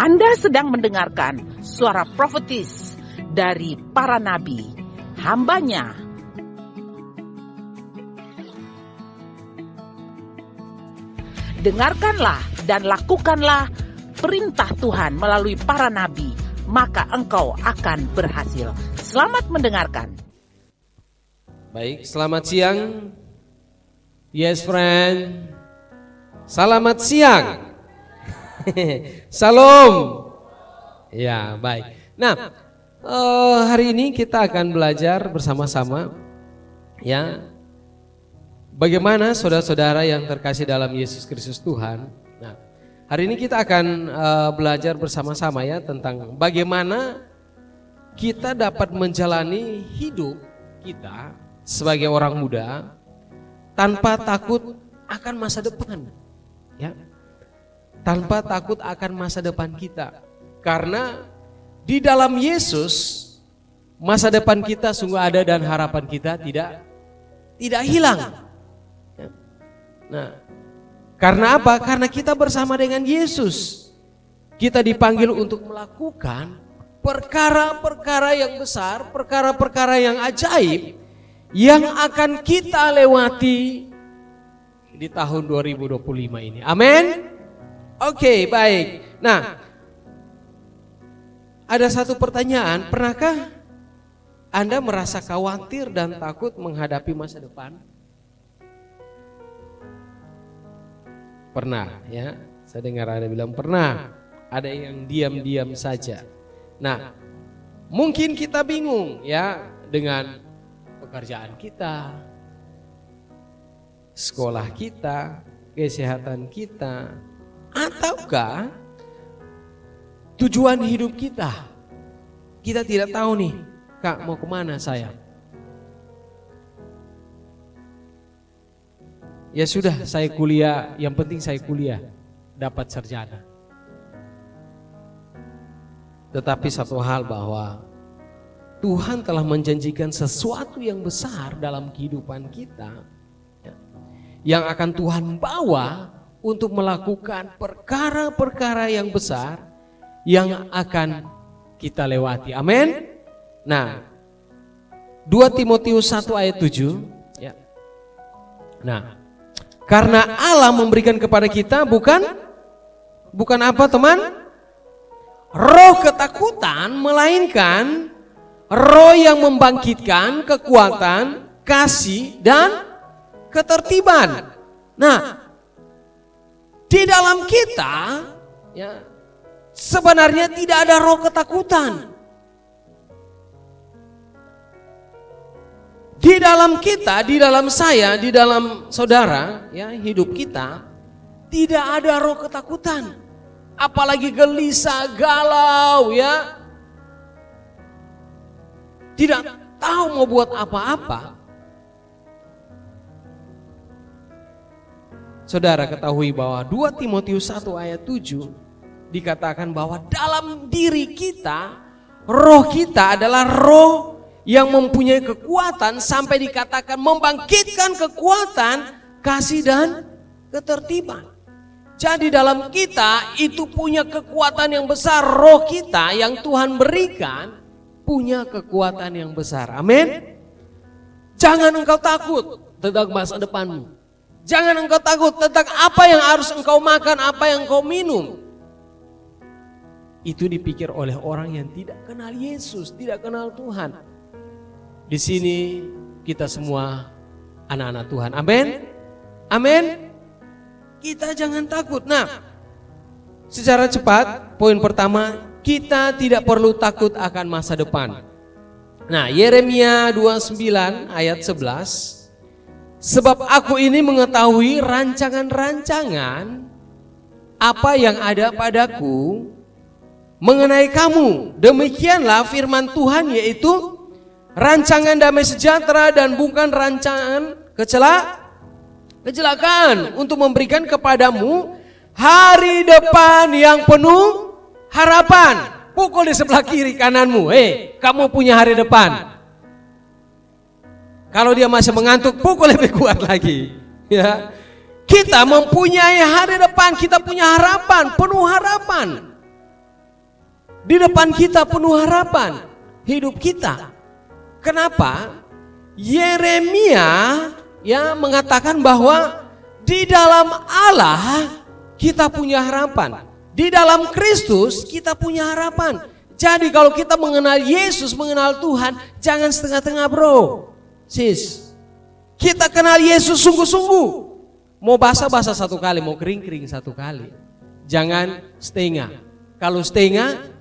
Anda sedang mendengarkan suara profetis dari para nabi, hambanya. Dengarkanlah dan lakukanlah perintah Tuhan melalui para nabi, maka engkau akan berhasil. Selamat mendengarkan. Baik, selamat siang. Yes friend. Selamat siang. Salam. Ya, baik. Nah, hari ini kita akan belajar bersama-sama ya. Bagaimana saudara-saudara yang terkasih dalam Yesus Kristus Tuhan. Nah, hari ini kita akan belajar bersama-sama ya tentang bagaimana kita dapat menjalani hidup kita sebagai orang muda tanpa takut akan masa depan. Ya. Tanpa takut akan masa depan kita. Karena di dalam Yesus masa depan kita sungguh ada dan harapan kita tidak hilang. Nah, karena apa? Karena kita bersama dengan Yesus. Kita dipanggil untuk melakukan perkara-perkara yang besar, perkara-perkara yang ajaib yang akan kita lewati di tahun 2025 ini. Amin. Oke, baik. Nah, ada satu pertanyaan, pernahkah Anda merasa khawatir dan takut menghadapi masa depan? Pernah ya, saya dengar Anda bilang pernah. Ada yang diam-diam saja. Nah, mungkin kita bingung ya dengan pekerjaan kita, sekolah kita, kesehatan kita, ataukah tujuan hidup kita. Kita tidak tahu nih, Kak mau kemana saya? Ya sudah, saya kuliah, yang penting saya kuliah, dapat sarjana. Tetapi satu hal bahwa Tuhan telah menjanjikan sesuatu yang besar dalam kehidupan kita yang akan Tuhan bawa untuk melakukan perkara-perkara yang besar yang akan kita lewati. Amin. Nah, 2 Timotius 1 ayat 7 ya. Nah, karena Allah memberikan kepada kita bukan apa teman? Roh ketakutan, melainkan roh yang membangkitkan kekuatan, kasih dan ketertiban. Nah, di dalam kita ya, sebenarnya tidak ada roh ketakutan. Di dalam kita, di dalam saya, di dalam saudara ya, hidup kita tidak ada roh ketakutan. Apalagi gelisah, galau ya. Tidak tahu mau buat apa-apa. Saudara ketahui bahwa 2 Timotius 1 ayat 7 dikatakan bahwa dalam diri kita, roh kita adalah roh yang mempunyai kekuatan sampai dikatakan membangkitkan kekuatan, kasih dan ketertiban. Jadi dalam kita itu punya kekuatan yang besar, roh kita yang Tuhan berikan punya kekuatan yang besar. Amin. Jangan engkau takut tentang masa depanmu. Jangan engkau takut tentang apa yang harus engkau makan, apa yang engkau minum. Itu dipikir oleh orang yang tidak kenal Yesus, tidak kenal Tuhan. Di sini kita semua anak-anak Tuhan. Amin. Amin. Kita jangan takut. Nah, secara cepat, poin pertama, kita tidak perlu takut akan masa depan. Nah, Yeremia 29 ayat 11. Sebab aku ini mengetahui rancangan-rancangan apa yang ada padaku mengenai kamu. Demikianlah firman Tuhan, yaitu rancangan damai sejahtera dan bukan rancangan kecelakaan, untuk memberikan kepadamu hari depan yang penuh harapan. Pukul di sebelah kiri kananmu, kamu punya hari depan. Kalau dia masih mengantuk, pukul lebih kuat lagi. Ya, kita mempunyai hari depan, kita punya harapan, penuh harapan. Di depan kita penuh harapan hidup kita. Kenapa? Yeremia ya mengatakan bahwa di dalam Allah kita punya harapan. Di dalam Kristus kita punya harapan. Jadi kalau kita mengenal Yesus, mengenal Tuhan, jangan setengah-tengah bro. Sis, kita kenal Yesus sungguh-sungguh. Mau basah-basah satu kali, mau kering-kering satu kali. Jangan setengah. Kalau setengah,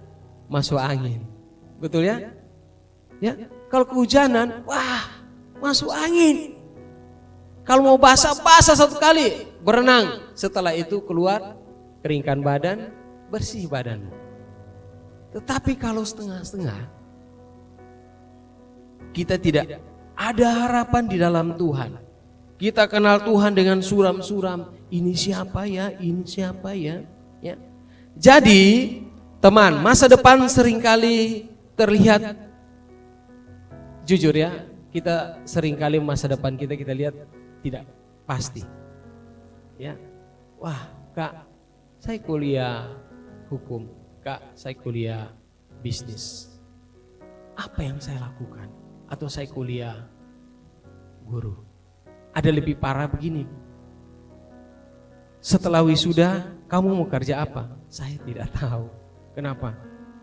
masuk angin. Betul ya? Ya, kalau kehujanan, wah, masuk angin. Kalau mau basah-basah satu kali, berenang. Setelah itu keluar, keringkan badan, bersih badanmu. Tetapi kalau setengah-setengah, kita tidak ada harapan di dalam Tuhan. Kita kenal Tuhan dengan suram-suram. Ini siapa ya? Ini siapa ya? Ya. Jadi, teman, masa depan seringkali terlihat, jujur ya, kita seringkali masa depan kita lihat tidak pasti. Ya, wah, Kak, saya kuliah hukum, Kak, saya kuliah bisnis. Apa yang saya lakukan? Atau saya kuliah guru. Ada lebih parah begini. Setelah wisuda, kamu mau kerja apa? Saya tidak tahu. Kenapa?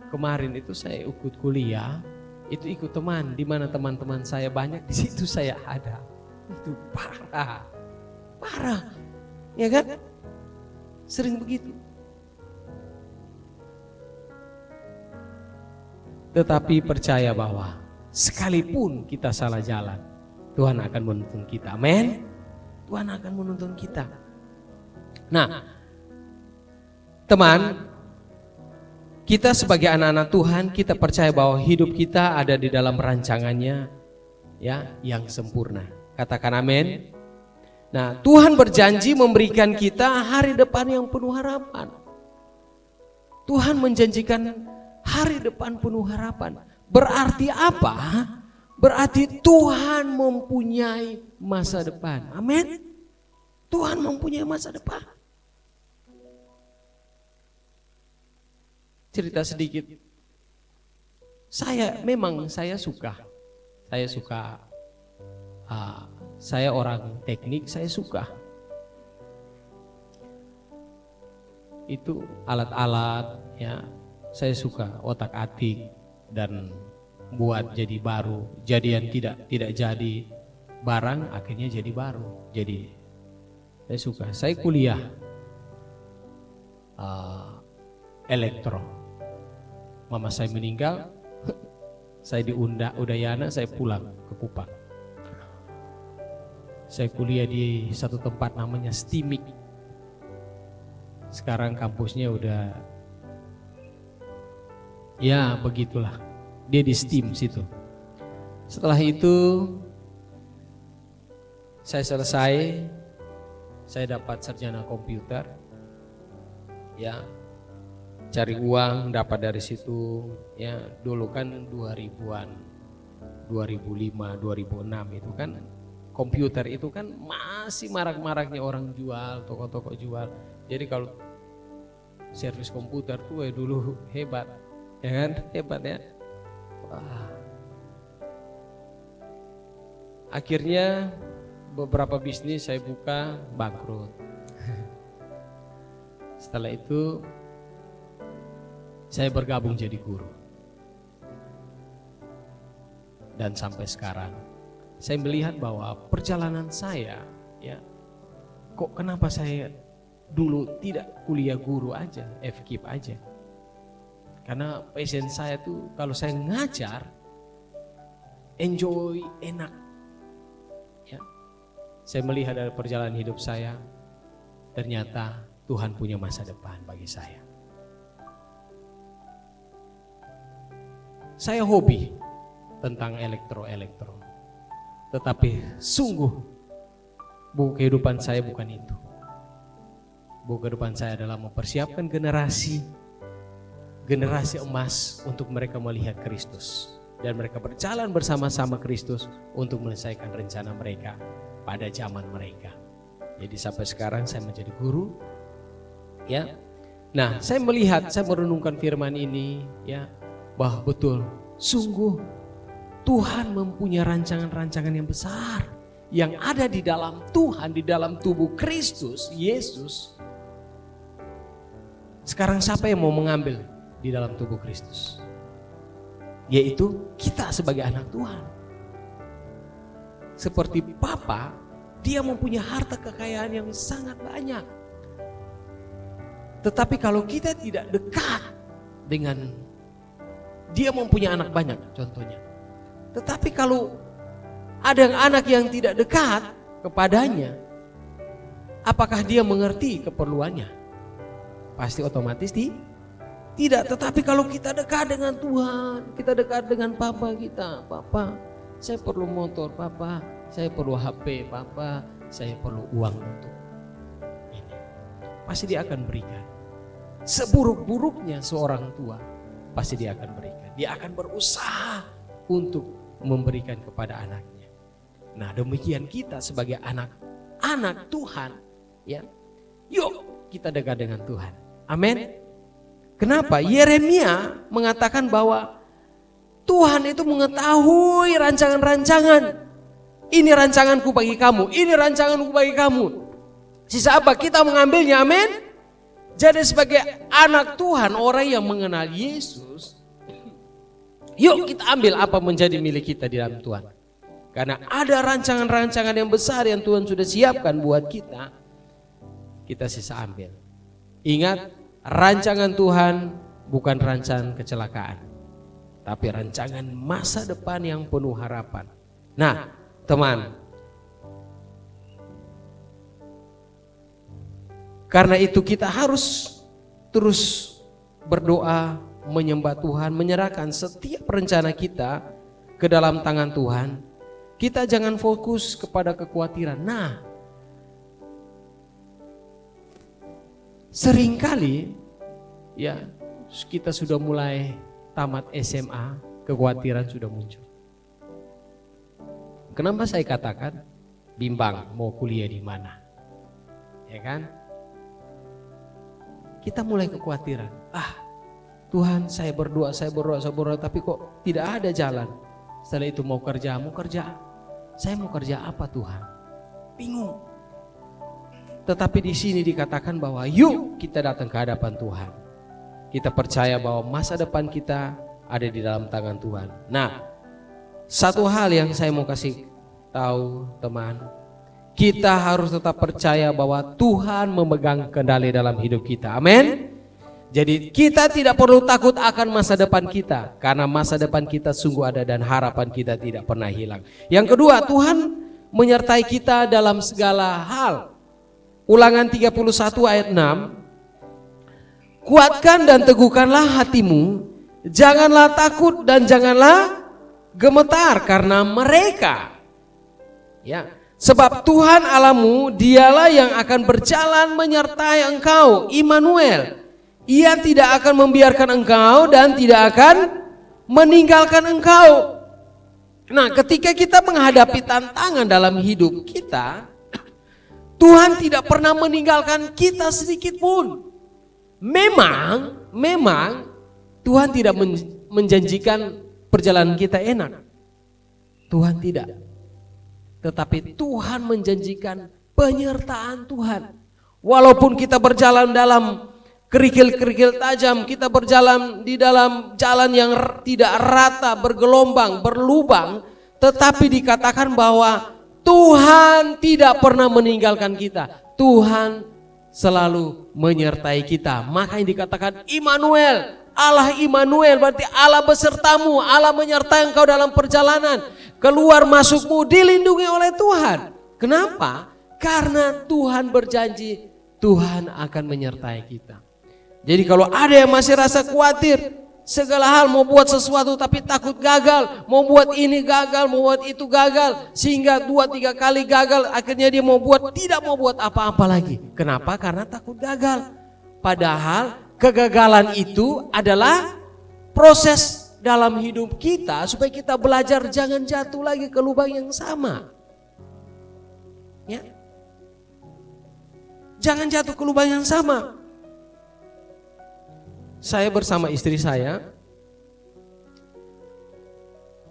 Kemarin itu saya ikut kuliah, itu ikut teman, di mana teman-teman saya banyak, di situ saya ada. Itu parah, parah, ya kan? Sering begitu. Tetapi percaya bahwa sekalipun kita salah jalan, Tuhan akan menuntun kita. Amin. Tuhan akan menuntun kita. Nah, teman, kita sebagai anak-anak Tuhan, kita percaya bahwa hidup kita ada di dalam rancangannya ya yang sempurna. Katakan amin. Nah, Tuhan berjanji memberikan kita hari depan yang penuh harapan. Tuhan menjanjikan hari depan penuh harapan. Berarti apa? Berarti Tuhan mempunyai masa depan. Amin. Tuhan mempunyai masa depan. Cerita sedikit. Saya suka. Saya orang teknik, saya suka. Itu alat-alat ya. Saya suka otak-atik dan buat jadi baru. Jadi yang tidak jadi barang akhirnya jadi baru. Jadi saya suka. Saya kuliah elektro. Mama saya meninggal, saya di Udayana, saya pulang ke Kupang. Saya kuliah di satu tempat namanya STIMIK. Sekarang kampusnya udah, ya begitulah. Dia di STEAM situ. Setelah itu saya selesai, saya dapat sarjana komputer. Ya, cari uang dapat dari situ. Ya, dulu kan 2000-an, 2005, 2006 itu kan komputer itu kan masih marak-maraknya orang jual, toko-toko jual. Jadi kalau servis komputer tuh dulu hebat, ya kan? Hebat ya. Wah. Akhirnya beberapa bisnis saya buka bangkrut. Setelah itu saya bergabung jadi guru. Dan sampai sekarang saya melihat bahwa perjalanan saya ya, kok kenapa saya dulu tidak kuliah guru aja, FKIP aja. Karena passion saya tuh kalau saya ngajar enjoy, enak. Ya. Saya melihat dari perjalanan hidup saya, ternyata Tuhan punya masa depan bagi saya. Saya hobi tentang elektro. Tetapi sungguh kehidupan saya bukan itu. Kehidupan saya adalah mempersiapkan generasi emas untuk mereka melihat Kristus. Dan mereka berjalan bersama-sama Kristus untuk menyelesaikan rencana mereka pada zaman mereka. Jadi sampai sekarang saya menjadi guru. Ya, Nah, saya merenungkan firman ini ya, bahwa betul, sungguh Tuhan mempunyai rancangan-rancangan yang besar yang ada di dalam Tuhan, di dalam tubuh Kristus Yesus. Sekarang siapa yang mau mengambil di dalam tubuh Kristus? Yaitu kita sebagai anak Tuhan. Seperti Bapa, dia mempunyai harta kekayaan yang sangat banyak. Tetapi kalau kita tidak dekat dengan dia, mempunyai anak banyak contohnya. Tetapi kalau ada anak yang tidak dekat kepadanya, apakah dia mengerti keperluannya? Pasti otomatis tidak. Tetapi kalau kita dekat dengan Tuhan, kita dekat dengan Papa kita. Papa, saya perlu motor. Papa, saya perlu HP. Papa, saya perlu uang untuk ini. Pasti dia akan berikan. Seburuk-buruknya seorang tua, pasti dia akan berikan. Dia akan berusaha untuk memberikan kepada anaknya. Nah, demikian kita sebagai anak Tuhan, ya. Yuk kita dekat dengan Tuhan. Amin. Kenapa? Yeremia mengatakan bahwa Tuhan itu mengetahui rancangan-rancangan. Ini rancanganku bagi kamu, ini rancanganku bagi kamu. Sisa apa? Kita mengambilnya, amin. Jadi sebagai anak Tuhan, orang yang mengenal Yesus, yuk kita ambil apa menjadi milik kita di dalam Tuhan. Karena ada rancangan-rancangan yang besar yang Tuhan sudah siapkan buat kita. Kita sisa ambil. Ingat, rancangan Tuhan bukan rancangan kecelakaan, tapi rancangan masa depan yang penuh harapan. Nah, teman, karena itu kita harus terus berdoa, menyembah Tuhan, menyerahkan setiap rencana kita ke dalam tangan Tuhan. Kita jangan fokus kepada kekhawatiran. Nah, seringkali ya kita sudah mulai tamat SMA, kekhawatiran sudah muncul. Kenapa saya katakan bimbang mau kuliah di mana? Ya kan? Kita mulai kekhawatiran. Tuhan, saya berdoa, tapi kok tidak ada jalan. Setelah itu mau kerja. Saya mau kerja apa Tuhan? Bingung. Tetapi di sini dikatakan bahwa yuk kita datang ke hadapan Tuhan. Kita percaya bahwa masa depan kita ada di dalam tangan Tuhan. Nah, satu hal yang saya mau kasih tahu teman, kita harus tetap percaya bahwa Tuhan memegang kendali dalam hidup kita. Amin. Jadi kita tidak perlu takut akan masa depan kita, karena masa depan kita sungguh ada dan harapan kita tidak pernah hilang. Yang kedua, Tuhan menyertai kita dalam segala hal. Ulangan 31 ayat 6. Kuatkan dan teguhkanlah hatimu, janganlah takut dan janganlah gemetar karena mereka. Ya, sebab Tuhan Allahmu, dialah yang akan berjalan menyertai engkau, Immanuel. Ia tidak akan membiarkan engkau dan tidak akan meninggalkan engkau. Nah, ketika kita menghadapi tantangan dalam hidup kita, Tuhan tidak pernah meninggalkan kita sedikit pun. Memang Tuhan tidak menjanjikan perjalanan kita enak. Tuhan tidak. Tetapi Tuhan menjanjikan penyertaan Tuhan. Walaupun kita berjalan dalam kerikil-kerikil tajam, kita berjalan di dalam jalan yang tidak rata, bergelombang, berlubang, tetapi dikatakan bahwa Tuhan tidak pernah meninggalkan kita. Tuhan selalu menyertai kita. Makanya dikatakan Immanuel, Allah Immanuel, berarti Allah besertamu, Allah menyertai engkau dalam perjalanan. Keluar masukmu dilindungi oleh Tuhan. Kenapa? Karena Tuhan berjanji Tuhan akan menyertai kita. Jadi kalau ada yang masih rasa khawatir, segala hal mau buat sesuatu tapi takut gagal, mau buat ini gagal, mau buat itu gagal, sehingga 2-3 kali gagal, akhirnya dia tidak mau buat apa-apa lagi. Kenapa? Karena takut gagal. Padahal kegagalan itu adalah proses dalam hidup kita supaya kita belajar jangan jatuh lagi ke lubang yang sama. Ya. Jangan jatuh ke lubang yang sama. saya bersama istri saya,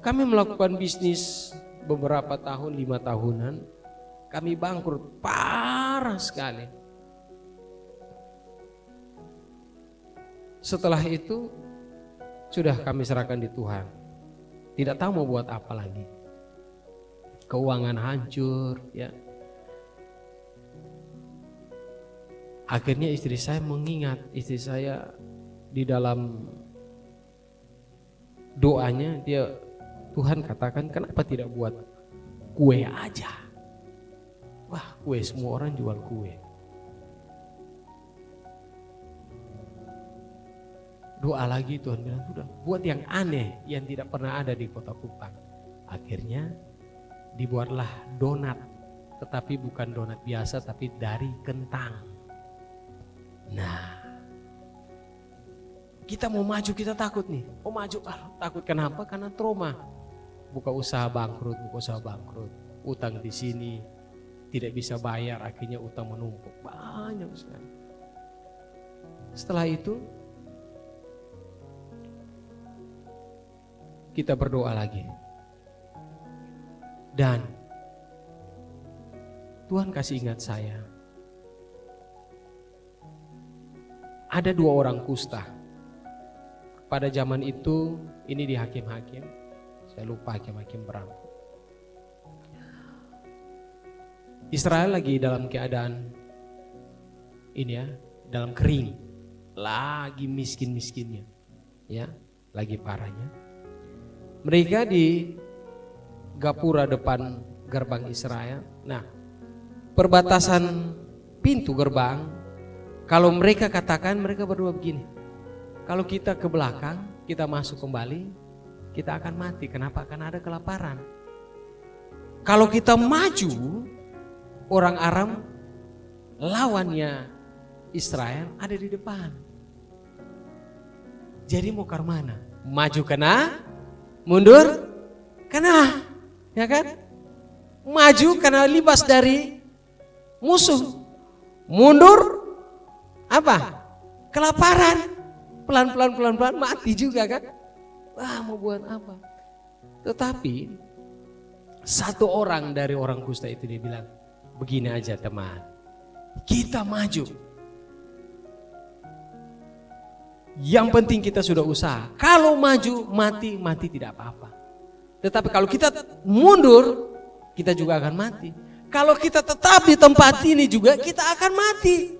kami melakukan bisnis beberapa tahun, 5 tahunan, kami bangkrut parah sekali. Setelah itu sudah kami serahkan di Tuhan. Tidak tahu mau buat apa lagi. Keuangan hancur, ya. Akhirnya istri saya mengingat, istri saya di dalam doanya dia, Tuhan katakan kenapa tidak buat kue aja. Wah, kue, semua orang jual kue. Doa lagi, Tuhan bilang sudah buat yang aneh yang tidak pernah ada di kota Kupang. Akhirnya dibuatlah donat, tetapi bukan donat biasa tapi dari kentang. Nah, kita mau maju, kita takut nih. Oh maju, takut kenapa? Karena trauma. Buka usaha bangkrut, utang di sini tidak bisa bayar, akhirnya utang menumpuk banyak sekali. Setelah itu kita berdoa lagi. Dan Tuhan kasih ingat saya. Ada 2 orang kusta. Pada zaman itu, ini di Hakim-Hakim. Saya lupa Hakim-Hakim berapa. Israel lagi dalam keadaan ini ya, dalam kering. Lagi miskin-miskinnya. Ya, lagi parahnya. Mereka di gapura depan gerbang Israel. Nah, perbatasan pintu gerbang, kalau mereka katakan, mereka berdua begini. Kalau kita ke belakang, kita masuk kembali, kita akan mati. Kenapa? Karena ada kelaparan. Kalau kita maju, orang Aram lawannya Israel ada di depan. Jadi mau ke mana? Maju kena, mundur kena, ya kan? Maju karena libas dari musuh, mundur apa? Kelaparan, pelan-pelan mati juga kan? Wah, mau buat apa? Tetapi satu orang dari orang kusta itu dia bilang, begini aja teman, kita maju. Yang penting kita sudah usaha. Kalau maju mati tidak apa-apa. Tetapi kalau kita mundur, kita juga akan mati. Kalau kita tetap di tempat ini juga, kita akan mati.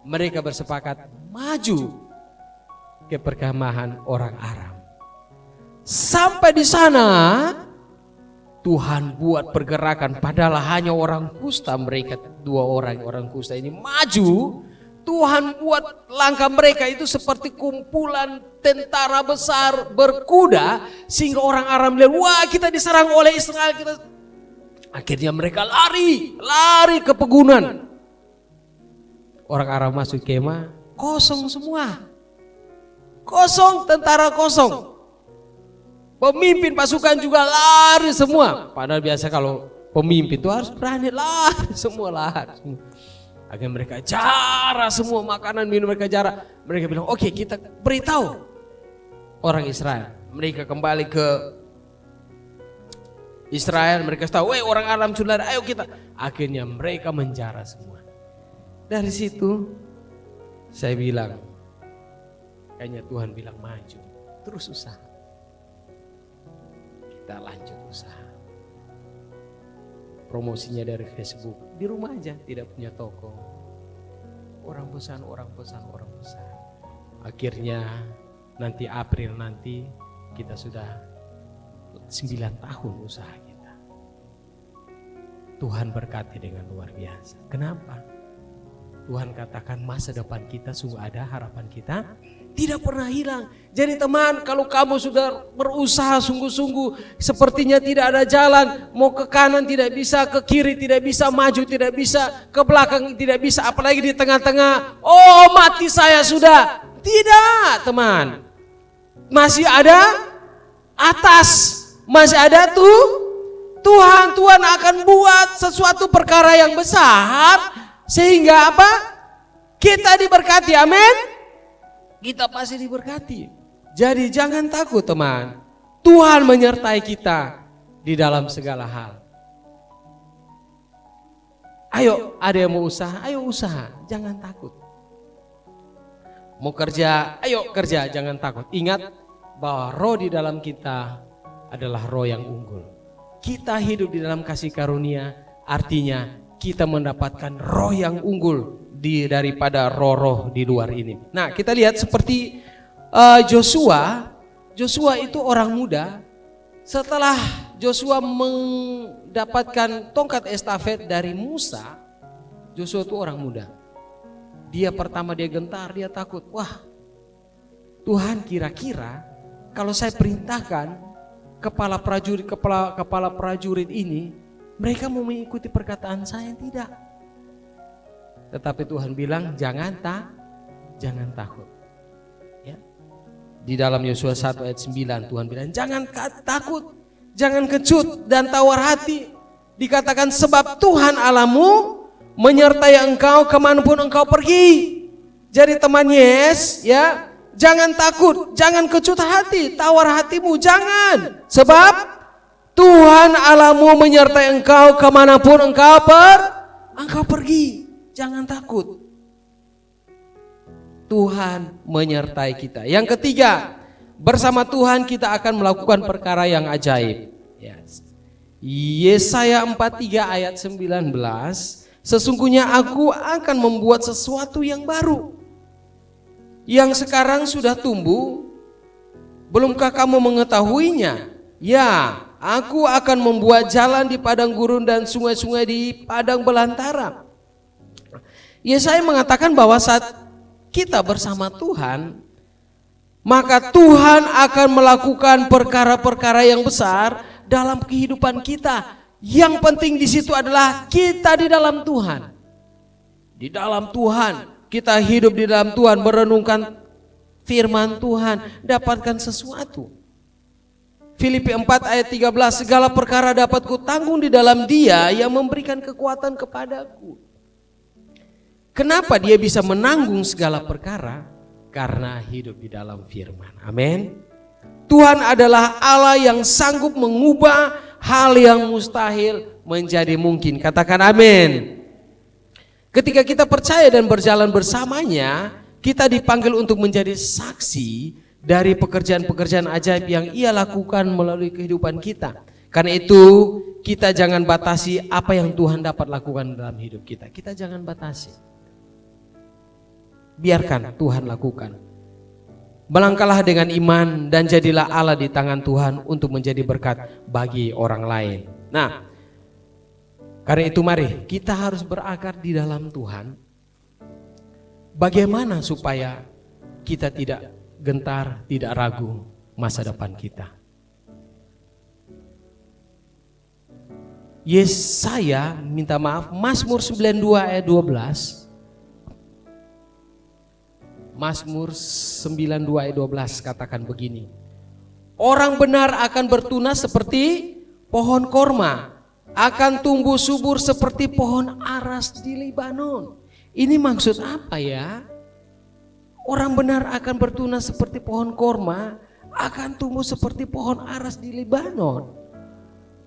Mereka bersepakat maju ke perkemahan orang Aram. Sampai di sana, Tuhan buat pergerakan. Padahal hanya orang kusta, mereka 2 orang kusta ini maju. Tuhan buat langkah mereka itu seperti kumpulan tentara besar berkuda, sehingga orang Aram lihat, wah kita diserang oleh Israel. Akhirnya mereka lari ke pegunungan. Orang Aram masuk kemah, kosong semua. Kosong, tentara kosong. Pemimpin pasukan juga lari semua. Padahal biasa kalau pemimpin itu harus berani lari semua. Akhirnya mereka jara semua makanan, minum mereka jara. Mereka bilang, oke, kita beritahu orang Israel. Mereka kembali ke Israel, mereka tahu, weh orang Aram sudah, ayo kita. Akhirnya mereka menjara semua. Dari situ saya bilang, kayaknya Tuhan bilang maju, terus usaha. Kita lanjut usaha. Promosinya dari Facebook, di rumah aja, tidak punya toko. Orang pesan. Akhirnya nanti April nanti kita sudah 9 tahun usaha kita. Tuhan berkati dengan luar biasa. Kenapa? Tuhan katakan masa depan kita sungguh ada, harapan kita tidak pernah hilang. Jadi teman, kalau kamu sudah berusaha sungguh-sungguh, sepertinya tidak ada jalan, mau ke kanan tidak bisa, ke kiri tidak bisa, maju tidak bisa, ke belakang tidak bisa, apalagi di tengah-tengah, oh mati saya sudah. Tidak teman, masih ada atas, masih ada Tuhan akan buat sesuatu perkara yang besar, sehingga apa? Kita diberkati, amin. Kita pasti diberkati. Jadi jangan takut teman. Tuhan menyertai kita di dalam segala hal. Ayo, ada yang mau usaha, ayo usaha, jangan takut. Mau kerja, ayo kerja, jangan takut. Ingat bahwa roh di dalam kita adalah roh yang unggul. Kita hidup di dalam kasih karunia, artinya kita mendapatkan roh yang unggul daripada roh-roh di luar ini. Nah, kita lihat seperti Joshua. Joshua itu orang muda. Setelah Joshua mendapatkan tongkat estafet dari Musa, Joshua itu orang muda. Dia pertama dia gentar, dia takut. Wah, Tuhan, kira-kira kalau saya perintahkan kepala prajurit ini, mereka mau mengikuti perkataan saya? Tidak. Tetapi Tuhan bilang jangan takut. Ya. Di dalam Yosua 1 ayat 9 Tuhan bilang jangan takut, jangan kecut dan tawar hati. Dikatakan sebab Tuhan Allahmu menyertai engkau kemanapun engkau pergi. Jadi teman Yes, ya, jangan takut, jangan kecut hati, tawar hatimu jangan. Sebab Tuhan Allahmu menyertai engkau kemanapun engkau pergi. Jangan takut. Tuhan menyertai kita. Yang ketiga, bersama Tuhan kita akan melakukan perkara yang ajaib. Yesaya 43 ayat 19, sesungguhnya aku akan membuat sesuatu yang baru. Yang sekarang sudah tumbuh, belumkah kamu mengetahuinya? Ya, aku akan membuat jalan di padang gurun dan sungai-sungai di padang belantara. Yesaya mengatakan bahwa saat kita bersama Tuhan, maka Tuhan akan melakukan perkara-perkara yang besar dalam kehidupan kita. Yang penting di situ adalah kita di dalam Tuhan. Di dalam Tuhan, kita hidup di dalam Tuhan, merenungkan firman Tuhan, dapatkan sesuatu. Filipi 4 ayat 13, segala perkara dapat kutanggung di dalam Dia yang memberikan kekuatan kepadaku. Kenapa dia bisa menanggung segala perkara? Karena hidup di dalam firman. Amin. Tuhan adalah Allah yang sanggup mengubah hal yang mustahil menjadi mungkin. Katakan amin. Ketika kita percaya dan berjalan bersamanya, kita dipanggil untuk menjadi saksi dari pekerjaan-pekerjaan ajaib yang Ia lakukan melalui kehidupan kita. Karena itu kita jangan batasi apa yang Tuhan dapat lakukan dalam hidup kita. Kita jangan batasi. Biarkan Tuhan lakukan. Melangkahlah dengan iman dan jadilah Allah di tangan Tuhan untuk menjadi berkat bagi orang lain. Nah, karena itu mari kita harus berakar di dalam Tuhan. Bagaimana supaya kita tidak gentar, tidak ragu masa depan kita. Yesaya minta maaf, Mazmur 92 ayat 12. Mazmur 92 ayat 12 katakan begini. Orang benar akan bertunas seperti pohon korma, akan tumbuh subur seperti pohon aras di Libanon. Ini maksud apa ya? Orang benar akan bertunas seperti pohon korma, akan tumbuh seperti pohon aras di Libanon.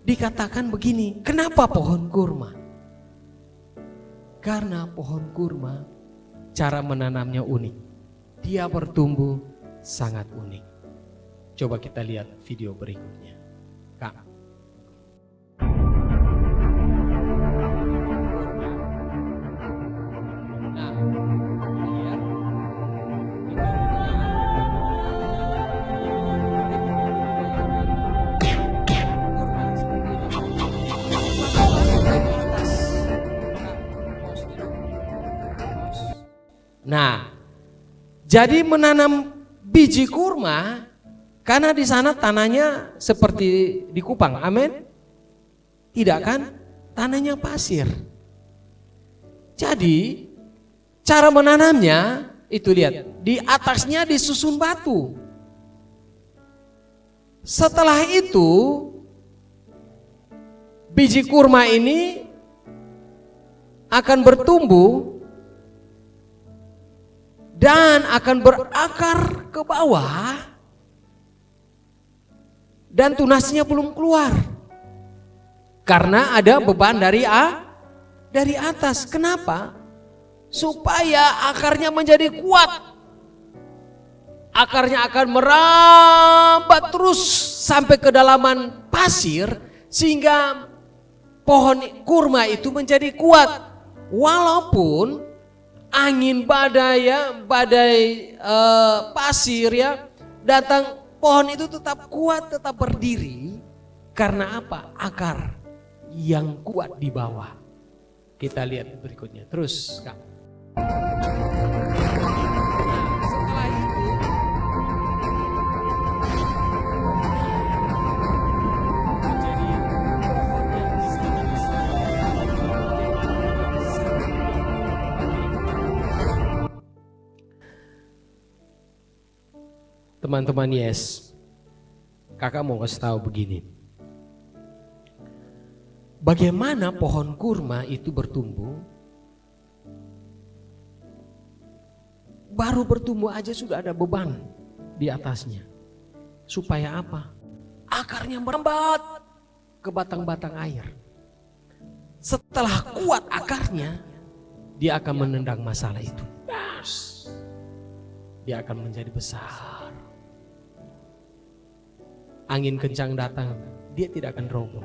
Dikatakan begini, kenapa pohon kurma? Karena pohon kurma cara menanamnya unik. Dia bertumbuh sangat unik. Coba kita lihat video berikutnya. Kak. Nah, lihat. Nah, jadi menanam biji kurma karena di sana tanahnya seperti di Kupang, amin? Tidak kan? Tanahnya pasir. Jadi cara menanamnya itu lihat, di atasnya disusun batu. Setelah itu biji kurma ini akan bertumbuh dan akan berakar ke bawah dan tunasnya belum keluar. Karena ada beban dari atas. Kenapa? Supaya akarnya menjadi kuat. Akarnya akan merambat terus sampai kedalaman pasir sehingga pohon kurma itu menjadi kuat. Walaupun angin badai pasir datang, pohon itu tetap kuat, tetap berdiri. Karena apa? Akar yang kuat di bawah. Kita lihat berikutnya. Terus, Kak. Setelah itu menjadi pohon yang teman-teman, yes, kakak mau kasih tahu begini. Bagaimana pohon kurma itu bertumbuh? Baru bertumbuh aja sudah ada beban di atasnya. Supaya apa? Akarnya merambat ke batang-batang air. Setelah kuat akarnya, dia akan menendang masalah itu. Dia akan menjadi besar. Angin kencang datang, dia tidak akan roboh.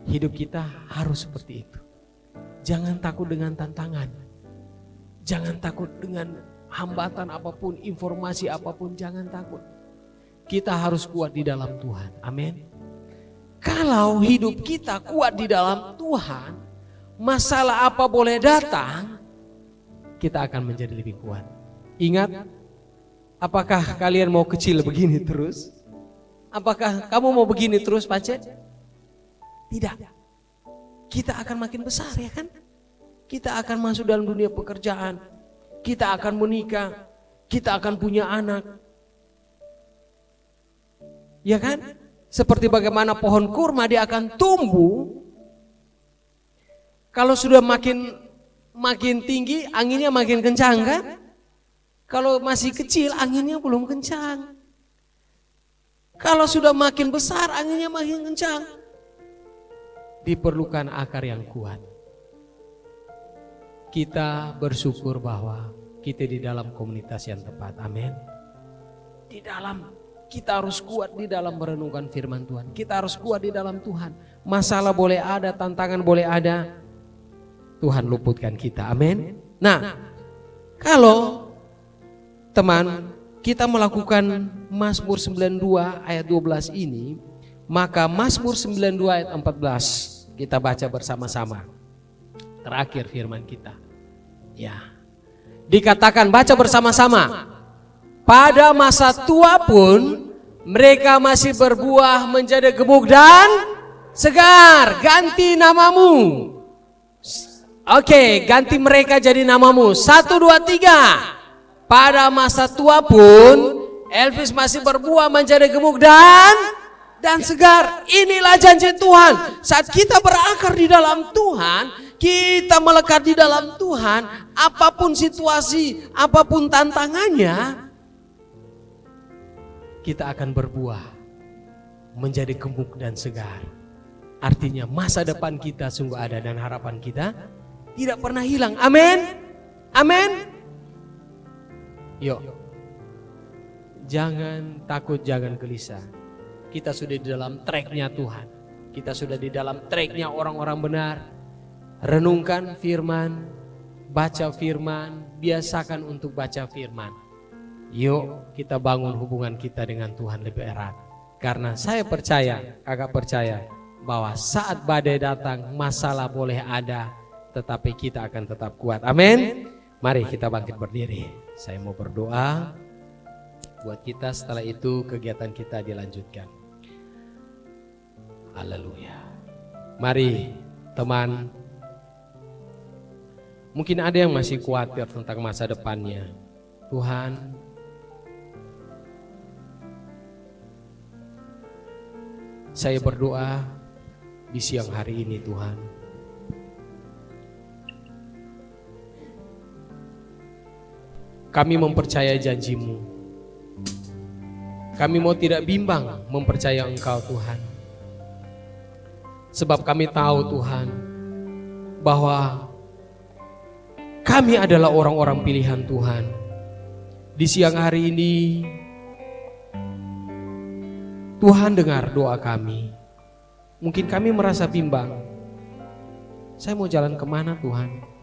Hidup kita harus seperti itu. Jangan takut dengan tantangan. Jangan takut dengan hambatan apapun, informasi apapun, jangan takut. Kita harus kuat di dalam Tuhan. Amin. Kalau hidup kita kuat di dalam Tuhan, masalah apa boleh datang, kita akan menjadi lebih kuat. Ingat, apakah kalian mau kecil begini terus? Apakah kamu mau begini terus, Pacet? Tidak. Kita akan makin besar, ya kan? Kita akan masuk dalam dunia pekerjaan. Kita akan menikah. Kita akan punya anak. Ya kan? Seperti bagaimana pohon kurma, dia akan tumbuh. Kalau sudah makin tinggi, anginnya makin kencang kan? Kalau masih kecil, anginnya belum kencang. Kalau sudah makin besar, anginnya makin kencang. Diperlukan akar yang kuat. Kita bersyukur bahwa kita di dalam komunitas yang tepat. Amin. Kita harus kuat di dalam merenungkan firman Tuhan. Kita harus kuat di dalam Tuhan. Masalah boleh ada, tantangan boleh ada. Tuhan luputkan kita. Amin. Nah, kalau teman kita melakukan Mazmur 92 ayat 12 ini, maka Mazmur 92 ayat 14 kita baca bersama-sama. Terakhir firman kita. Ya. Dikatakan, baca bersama-sama. Pada masa tua pun mereka masih berbuah menjadi gemuk dan segar. Ganti namamu. Oke, ganti mereka jadi namamu. 1, 2, 3. Pada masa tua pun Elvis masih berbuah menjadi gemuk dan segar. Inilah janji Tuhan. Saat kita berakar di dalam Tuhan, kita melekat di dalam Tuhan, apapun situasi, apapun tantangannya, kita akan berbuah menjadi gemuk dan segar. Artinya masa depan kita sungguh ada dan harapan kita tidak pernah hilang. Amin. Amin. Yuk. Jangan takut, jangan gelisah. Kita sudah di dalam tracknya Tuhan. Kita sudah di dalam tracknya orang-orang benar. Renungkan firman, baca firman, biasakan untuk baca firman. Yuk kita bangun hubungan kita dengan Tuhan lebih erat. Karena saya percaya, kakak percaya bahwa saat badai datang, masalah boleh ada, tetapi kita akan tetap kuat. Amin. Mari kita bangkit berdiri. Saya mau berdoa buat kita, setelah itu kegiatan kita dilanjutkan. Haleluya. Mari teman, mungkin ada yang masih khawatir tentang masa depannya. Tuhan, saya berdoa di siang hari ini Tuhan. kami mempercayai janji-Mu. Kami mau tidak bimbang mempercayai Engkau Tuhan. Sebab kami tahu Tuhan bahwa kami adalah orang-orang pilihan Tuhan. Di siang hari ini Tuhan dengar doa kami. Mungkin kami merasa bimbang. Saya mau jalan kemana Tuhan?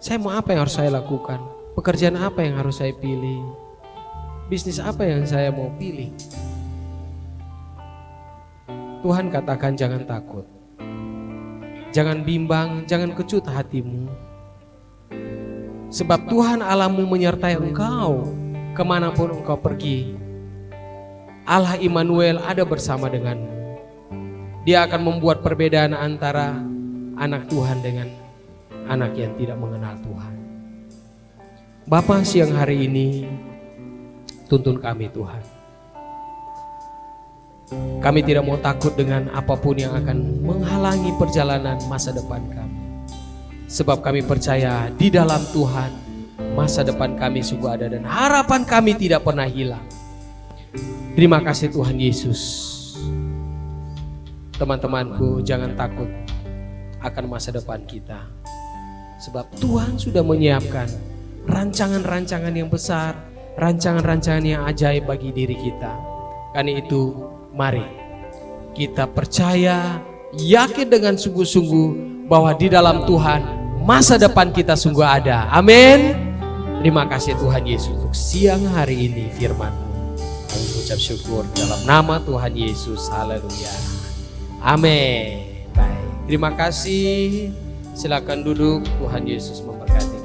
Saya mau apa yang harus saya lakukan? Pekerjaan apa yang harus saya pilih? Bisnis apa yang saya mau pilih? Tuhan katakan jangan takut. Jangan bimbang, jangan kecut hatimu. Sebab Tuhan Allahmu menyertai engkau kemanapun engkau pergi. Allah Immanuel ada bersama denganmu. Dia akan membuat perbedaan antara anak Tuhan dengan anak yang tidak mengenal Tuhan. Bapa, siang hari ini tuntun kami Tuhan. Kami tidak mau takut dengan apapun yang akan menghalangi perjalanan masa depan kami. Sebab kami percaya di dalam Tuhan masa depan kami sungguh ada dan harapan kami tidak pernah hilang. Terima kasih Tuhan Yesus. Teman-temanku, jangan takut akan masa depan kita. Sebab Tuhan sudah menyiapkan rancangan-rancangan yang besar, rancangan-rancangan yang ajaib bagi diri kita. Karena itu, mari kita percaya, yakin dengan sungguh-sungguh bahwa di dalam Tuhan masa depan kita sungguh ada. Amin. Terima kasih Tuhan Yesus untuk siang hari ini firman-Mu. Kami ucap syukur dalam nama Tuhan Yesus. Haleluya. Amin. Baik. Terima kasih. Silakan duduk. Tuhan Yesus memberkati.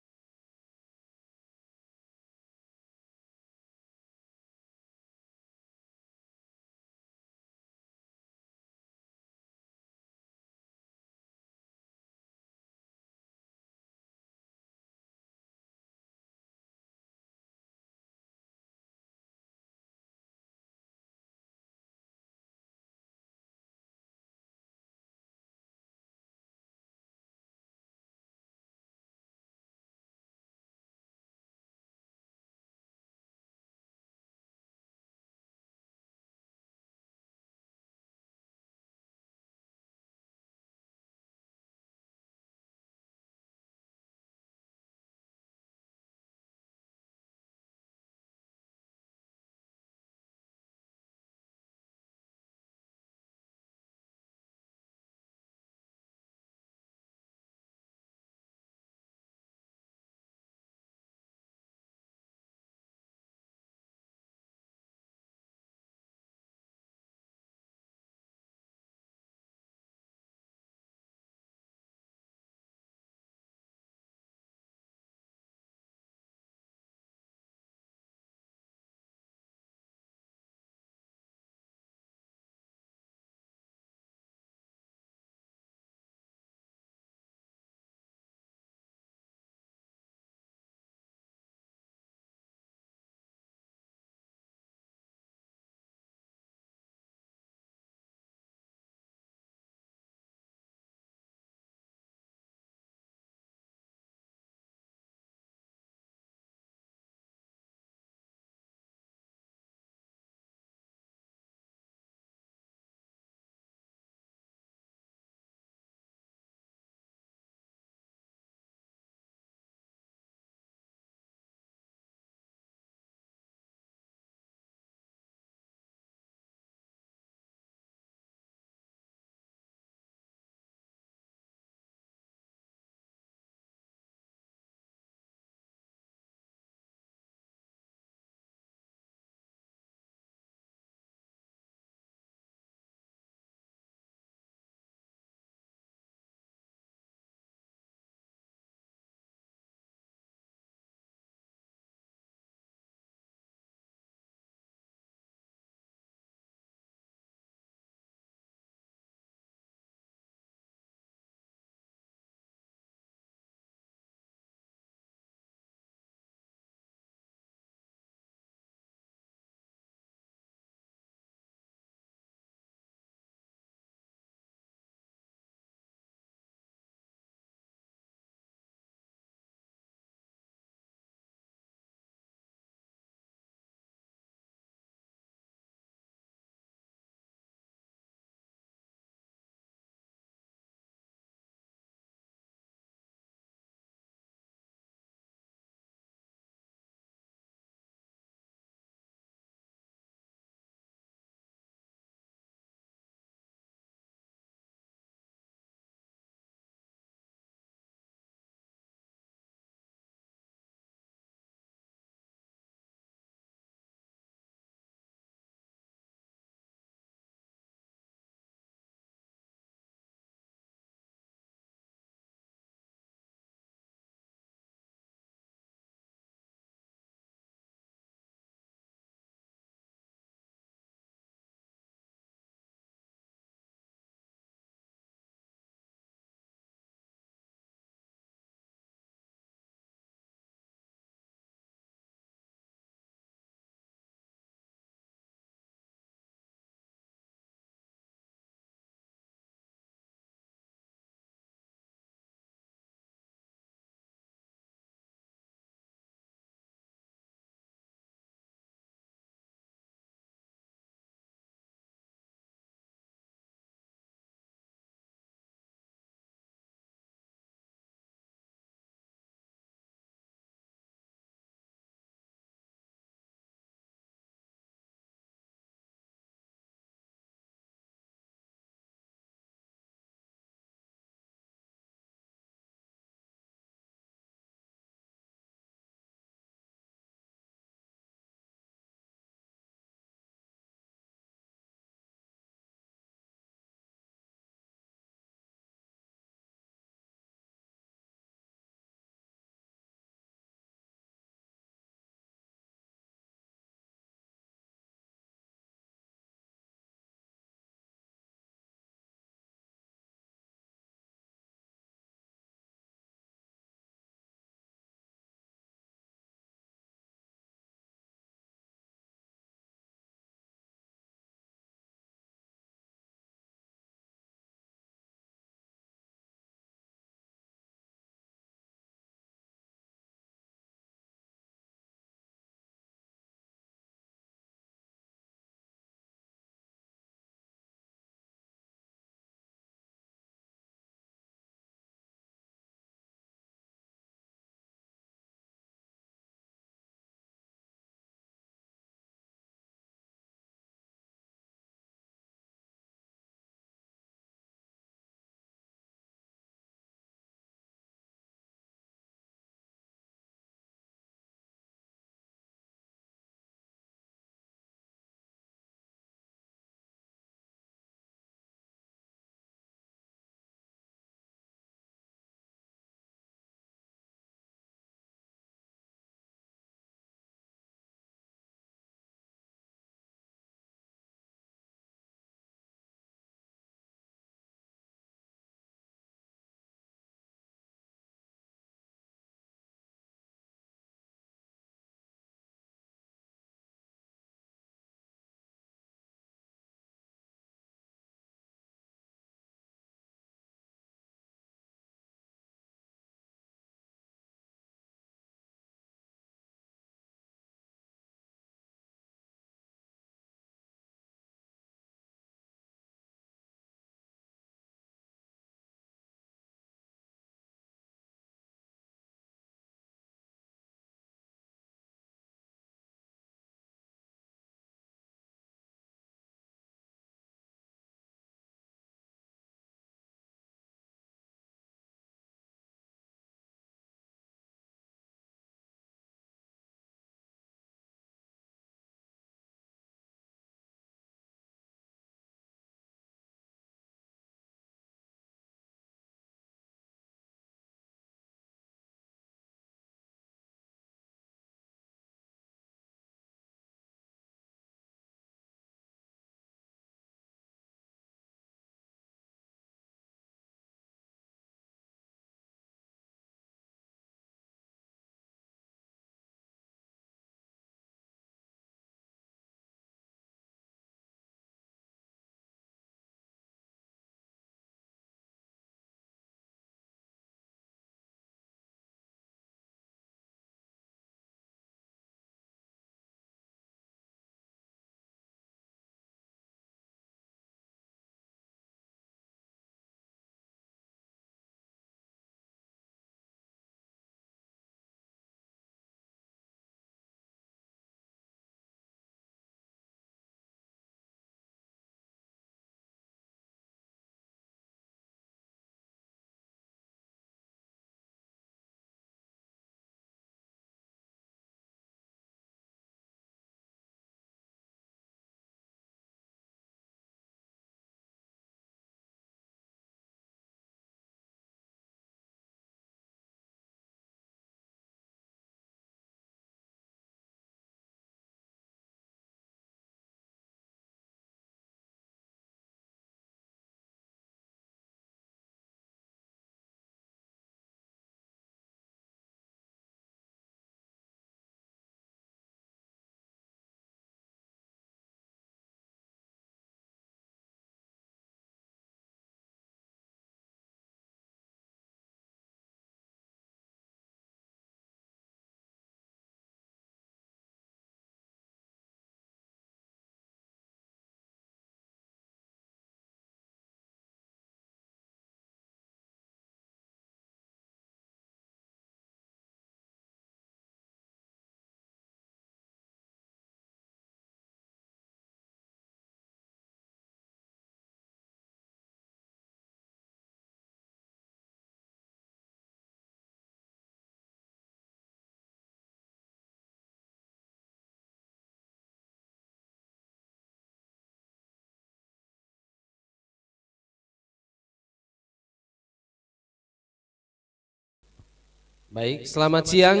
Baik, selamat siang.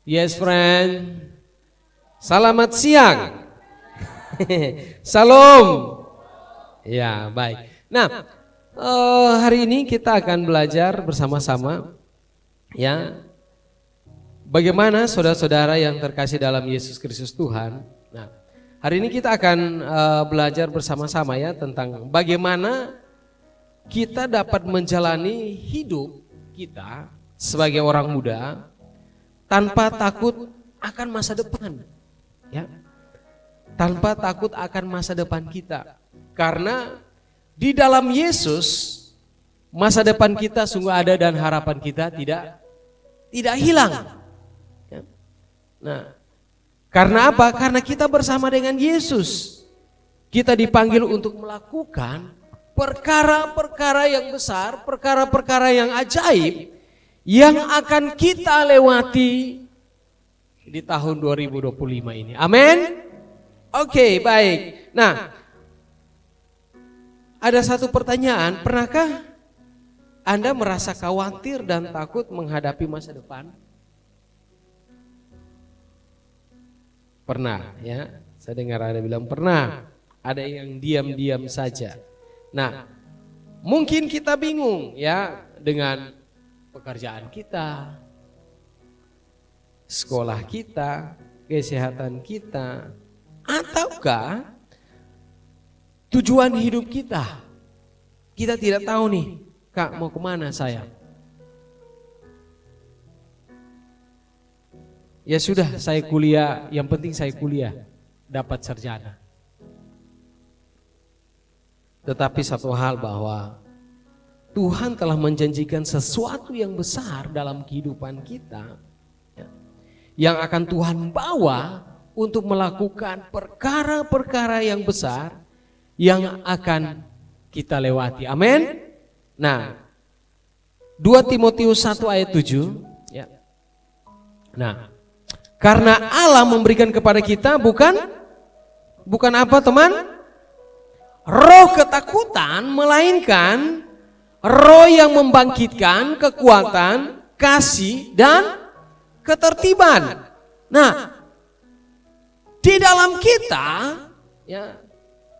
Yes friend. Selamat siang. Salam. Ya, baik. Nah, hari ini kita akan belajar bersama-sama ya bagaimana saudara-saudara yang terkasih dalam Yesus Kristus Tuhan. Nah, hari ini kita akan belajar bersama-sama ya tentang bagaimana kita dapat menjalani hidup kita sebagai orang muda tanpa takut akan masa depan. Ya. Tanpa takut akan masa depan kita. Karena di dalam Yesus masa depan kita sungguh ada dan harapan kita tidak hilang. Ya. Nah, karena apa? Karena kita bersama dengan Yesus. Kita dipanggil untuk melakukan perkara-perkara yang besar, perkara-perkara yang ajaib yang akan kita lewati di tahun 2025 ini. Amin. Oke, baik. Nah, ada satu pertanyaan, pernahkah Anda merasa khawatir dan takut menghadapi masa depan? Pernah ya, saya dengar ada bilang pernah, ada yang diam-diam saja. Nah, mungkin kita bingung ya dengan pekerjaan kita, sekolah kita, kesehatan kita, ataukah tujuan hidup kita. Kita tidak tahu nih, Kak mau kemana saya? Ya sudah, saya kuliah, yang penting saya kuliah, dapat sarjana. Tetapi satu hal bahwa Tuhan telah menjanjikan sesuatu yang besar dalam kehidupan kita ya, yang akan Tuhan bawa untuk melakukan perkara-perkara yang besar yang akan kita lewati. Amin. Nah, 2 Timotius 1 ayat 7 ya. Nah, karena Allah memberikan kepada kita bukan apa teman? Roh ketakutan, melainkan roh yang membangkitkan kekuatan, kasih dan ketertiban. Nah, di dalam kita ya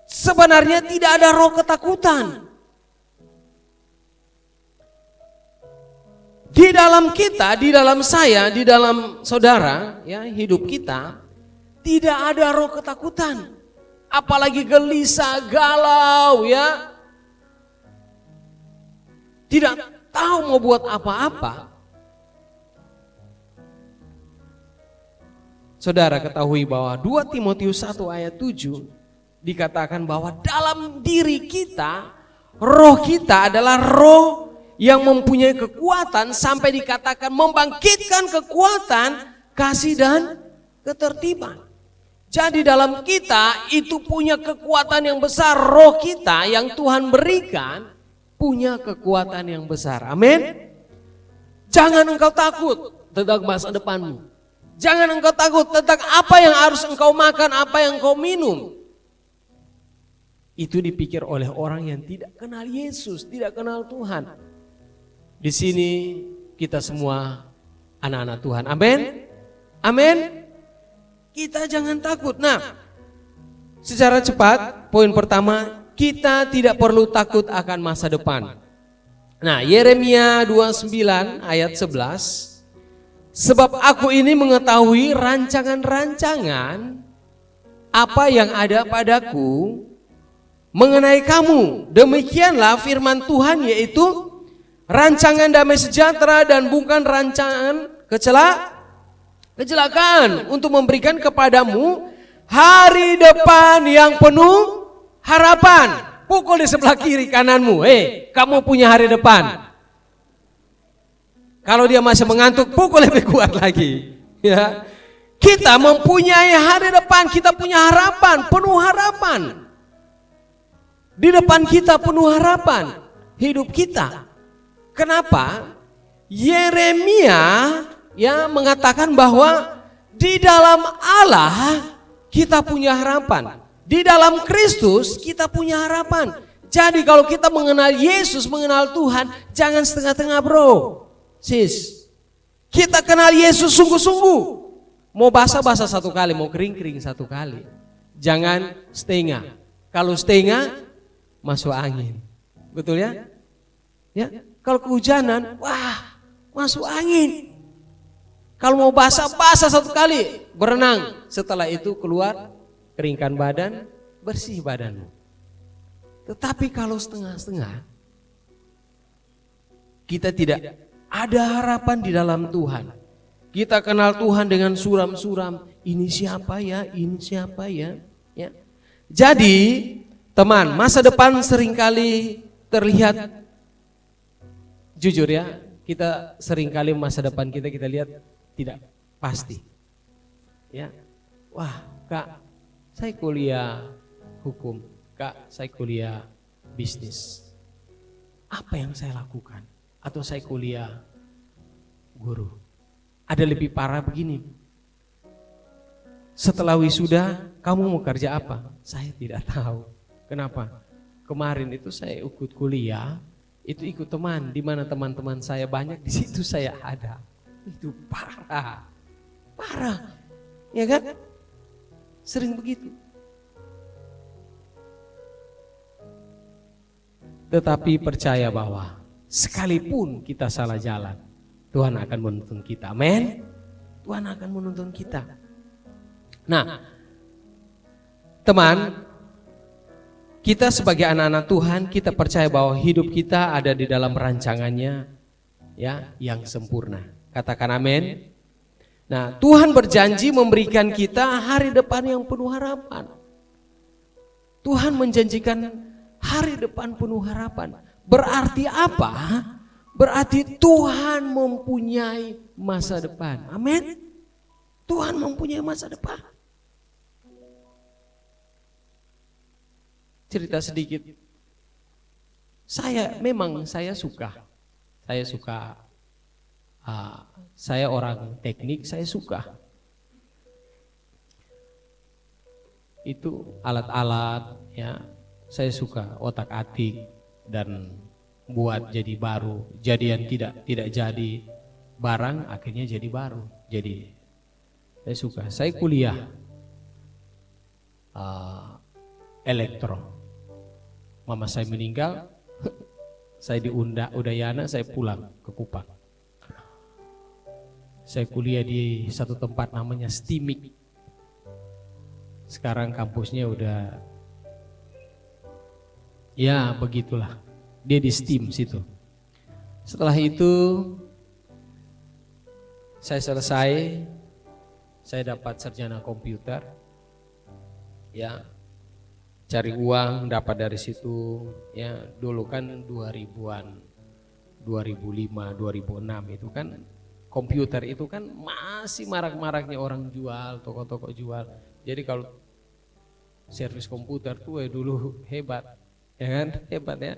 sebenarnya tidak ada roh ketakutan. Di dalam kita, di dalam saya, di dalam saudara, ya hidup kita tidak ada roh ketakutan. Apalagi gelisah, galau, ya. Tidak tahu mau buat apa-apa. Saudara ketahui bahwa 2 Timotius 1 ayat 7 dikatakan bahwa dalam diri kita, roh kita adalah roh yang mempunyai kekuatan sampai dikatakan membangkitkan kekuatan, kasih dan ketertiban. Jadi dalam kita itu punya kekuatan yang besar, roh kita yang Tuhan berikan punya kekuatan yang besar. Amin. Jangan engkau takut tentang masa depanmu. Jangan engkau takut tentang apa yang harus engkau makan, apa yang engkau minum. Itu dipikir oleh orang yang tidak kenal Yesus, tidak kenal Tuhan. Di sini kita semua anak-anak Tuhan. Amin. Amin. Kita jangan takut. Nah, secara cepat, poin pertama, kita tidak perlu takut akan masa depan. Nah, Yeremia 29 ayat 11. Sebab aku ini mengetahui rancangan-rancangan apa yang ada padaku mengenai kamu. Demikianlah firman Tuhan, yaitu rancangan damai sejahtera dan bukan rancangan kecelakaan, untuk memberikan kepadamu hari depan yang penuh harapan. Pukul di sebelah kiri kananmu, kamu punya hari depan. Kalau dia masih mengantuk, pukul lebih kuat lagi. Ya, kita mempunyai hari depan, kita punya harapan, penuh harapan. Di depan kita penuh harapan, hidup kita. Kenapa? Yeremia ya mengatakan bahwa di dalam Allah kita punya harapan. Di dalam Kristus kita punya harapan. Jadi kalau kita mengenal Yesus, mengenal Tuhan, jangan setengah-tengah bro. Sis, kita kenal Yesus sungguh-sungguh. Mau basah-basah satu kali, mau kering-kering satu kali. Jangan setengah. Kalau setengah, masuk angin. Betul ya? Ya, kalau kehujanan, wah, masuk angin. Kalau mau basah-basah satu kali, berenang. Setelah itu keluar, keringkan badan, bersih badanmu. Tetapi kalau setengah-setengah, kita tidak ada harapan di dalam Tuhan. Kita kenal Tuhan dengan suram-suram. Ini siapa ya? Ini siapa ya? Ya. Jadi, teman, masa depan seringkali terlihat, jujur ya, kita seringkali masa depan kita lihat tidak pasti. Ya. Wah, Kak, saya kuliah hukum. Kak, saya kuliah bisnis. Apa yang saya lakukan? Atau saya kuliah guru. Ada lebih parah begini. Setelah wisuda, kamu mau kerja apa? Saya tidak tahu. Kenapa? Kemarin itu saya ikut kuliah, itu ikut teman, di mana teman-teman saya banyak, di situ saya ada. Itu parah. Parah. Ya kan? Sering begitu. Tetapi percaya bahwa sekalipun kita salah jalan, Tuhan akan menuntun kita. Amin. Tuhan akan menuntun kita. Nah, teman, kita sebagai anak-anak Tuhan, kita percaya bahwa hidup kita ada di dalam rancangannya, ya, yang sempurna. Katakan amin. Nah, Tuhan berjanji memberikan kita hari depan yang penuh harapan. Tuhan menjanjikan hari depan penuh harapan. Berarti apa? Berarti Tuhan mempunyai masa depan. Amin. Tuhan mempunyai masa depan. Cerita sedikit. Saya orang teknik, saya suka. Itu alat-alat, ya. Saya suka otak-atik dan buat jadi baru. Jadi yang tidak jadi barang akhirnya jadi baru. Jadi saya suka. Saya kuliah elektro. Mama saya meninggal, saya di Udayana, saya pulang ke Kupang. Saya kuliah di satu tempat namanya STIMIK. Sekarang kampusnya udah, ya begitulah. Dia di STEAM situ. Setelah itu saya selesai, saya dapat sarjana komputer. Ya, cari uang dapat dari situ. Ya, dulu kan 2000-an, 2005, 2006 itu kan komputer itu kan masih marak-maraknya orang jual, toko-toko jual. Jadi kalau servis komputer tuh dulu hebat, ya kan? Hebat ya.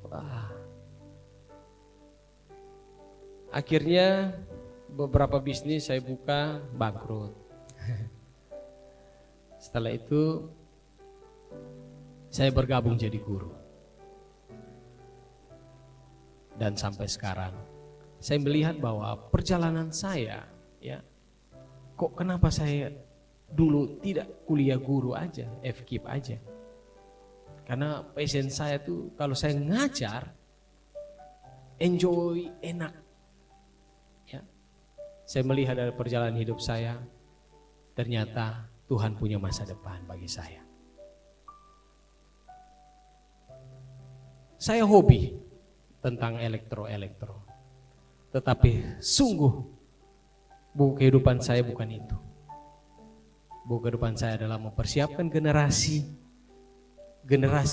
Wah. Akhirnya beberapa bisnis saya buka bangkrut. Setelah itu saya bergabung jadi guru. Dan sampai sekarang saya melihat bahwa perjalanan saya, ya, kok kenapa saya dulu tidak kuliah guru aja, FKIP aja. Karena passion saya tuh kalau saya ngajar, enjoy, enak. Ya. Saya melihat dari perjalanan hidup saya, ternyata Tuhan punya masa depan bagi saya. Saya hobi tentang elektro. Tetapi sungguh buku kehidupan saya bukan itu. Buku kehidupan saya adalah mempersiapkan generasi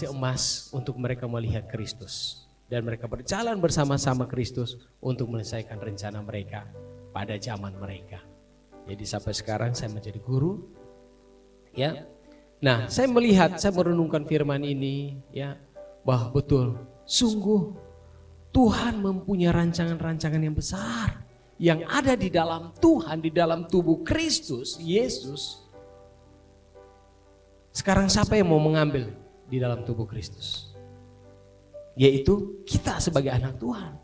emas untuk mereka melihat Kristus. Dan mereka berjalan bersama-sama Kristus untuk menyelesaikan rencana mereka pada zaman mereka. Jadi sampai sekarang saya menjadi guru. Ya. Nah, saya melihat, saya merenungkan firman ini, ya, bahwa betul, sungguh Tuhan mempunyai rancangan-rancangan yang besar yang ada di dalam Tuhan, di dalam tubuh Kristus, Yesus. Sekarang siapa yang mau mengambil di dalam tubuh Kristus? Yaitu kita sebagai anak Tuhan.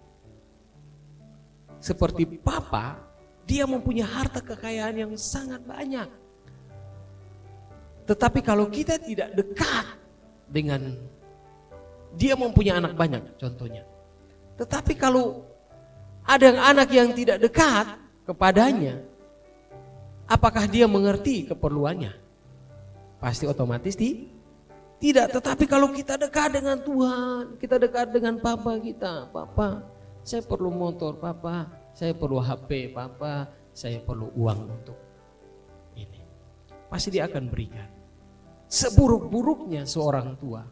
seperti Papa, dia mempunyai harta kekayaan yang sangat banyak. Tetapi kalau kita tidak dekat dengan dia mempunyai anak banyak contohnya. Tetapi kalau ada anak yang tidak dekat kepadanya, apakah dia mengerti keperluannya? Pasti otomatis tidak. Tetapi kalau kita dekat dengan Tuhan, kita dekat dengan Papa kita, Papa, saya perlu motor, Papa, saya perlu HP, Papa, saya perlu uang untuk ini. Pasti dia akan berikan. Seburuk-buruknya seorang tua,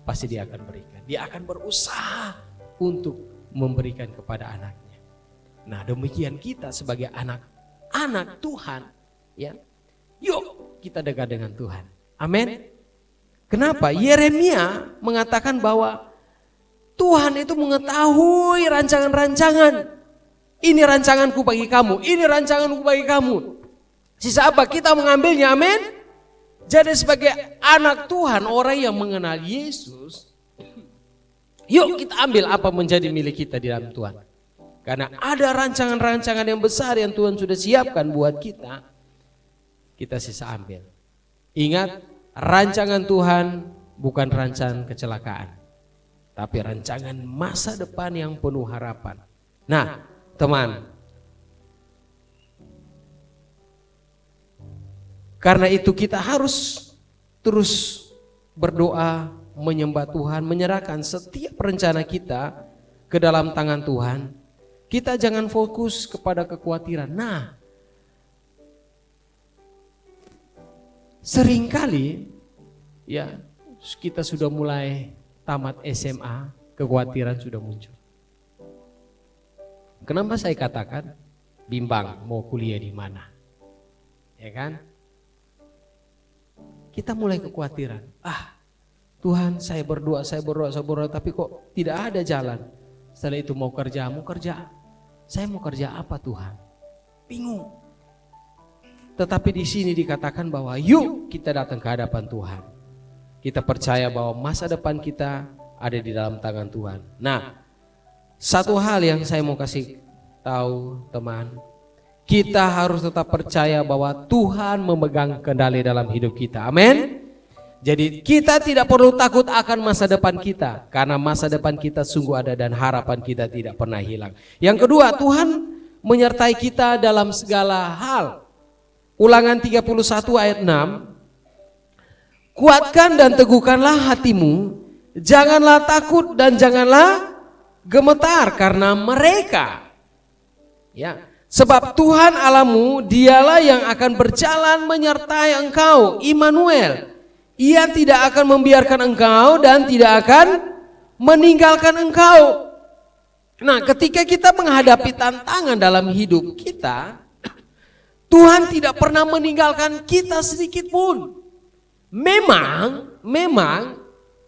pasti dia akan berikan. Dia akan berusaha untuk memberikan kepada anaknya. Nah, demikian kita sebagai anak Tuhan, ya. Yuk kita dekat dengan Tuhan. Amin. Kenapa? Yeremia mengatakan bahwa Tuhan itu mengetahui rancangan-rancangan. Ini rancanganku bagi kamu, ini rancanganku bagi kamu. Sisa apa? Kita mengambilnya, amin. Jadi sebagai anak Tuhan, orang yang mengenal Yesus, yuk kita ambil apa menjadi milik kita di dalam Tuhan. Karena ada rancangan-rancangan yang besar yang Tuhan sudah siapkan buat kita. Kita sisa ambil. Ingat, rancangan Tuhan bukan rancangan kecelakaan, tapi rancangan masa depan yang penuh harapan. Nah, teman, karena itu kita harus terus berdoa, menyembah Tuhan, menyerahkan setiap rencana kita ke dalam tangan Tuhan. Kita jangan fokus kepada kekhawatiran. Nah, seringkali ya kita sudah mulai tamat SMA, kekhawatiran sudah muncul. Kenapa saya katakan bimbang mau kuliah di mana? Ya kan? Kita mulai kekhawatiran. Tuhan, saya berdoa, tapi kok tidak ada jalan. Setelah itu mau kerja. Saya mau kerja apa Tuhan? Bingung. Tetapi di sini dikatakan bahwa yuk kita datang ke hadapan Tuhan. Kita percaya bahwa masa depan kita ada di dalam tangan Tuhan. Nah, satu hal yang saya mau kasih tahu teman, kita harus tetap percaya bahwa Tuhan memegang kendali dalam hidup kita. Amin. Jadi kita tidak perlu takut akan masa depan kita, karena masa depan kita sungguh ada dan harapan kita tidak pernah hilang. Yang kedua, Tuhan menyertai kita dalam segala hal. Ulangan 31 ayat 6. Kuatkan dan teguhkanlah hatimu, janganlah takut dan janganlah gemetar karena mereka. Ya, sebab Tuhan Allahmu dialah yang akan berjalan menyertai engkau, Immanuel. Ia tidak akan membiarkan engkau dan tidak akan meninggalkan engkau. Nah, ketika kita menghadapi tantangan dalam hidup kita, Tuhan tidak pernah meninggalkan kita sedikit pun. Memang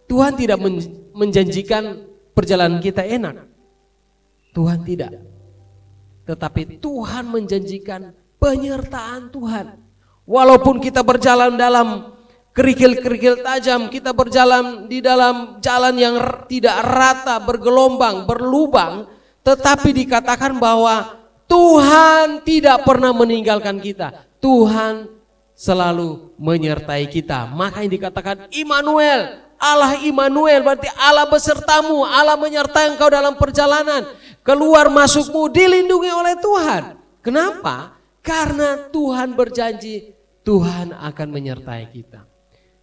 Tuhan tidak menjanjikan perjalanan kita enak. Tuhan tidak. Tetapi Tuhan menjanjikan penyertaan Tuhan. Walaupun kita berjalan dalam kerikil-kerikil tajam, kita berjalan di dalam jalan yang tidak rata, bergelombang, berlubang, tetapi dikatakan bahwa Tuhan tidak pernah meninggalkan kita. Tuhan selalu menyertai kita. Makanya dikatakan Immanuel, Allah Immanuel, berarti Allah besertamu, Allah menyertai engkau dalam perjalanan. Keluar masukmu dilindungi oleh Tuhan. Kenapa? Karena Tuhan berjanji Tuhan akan menyertai kita.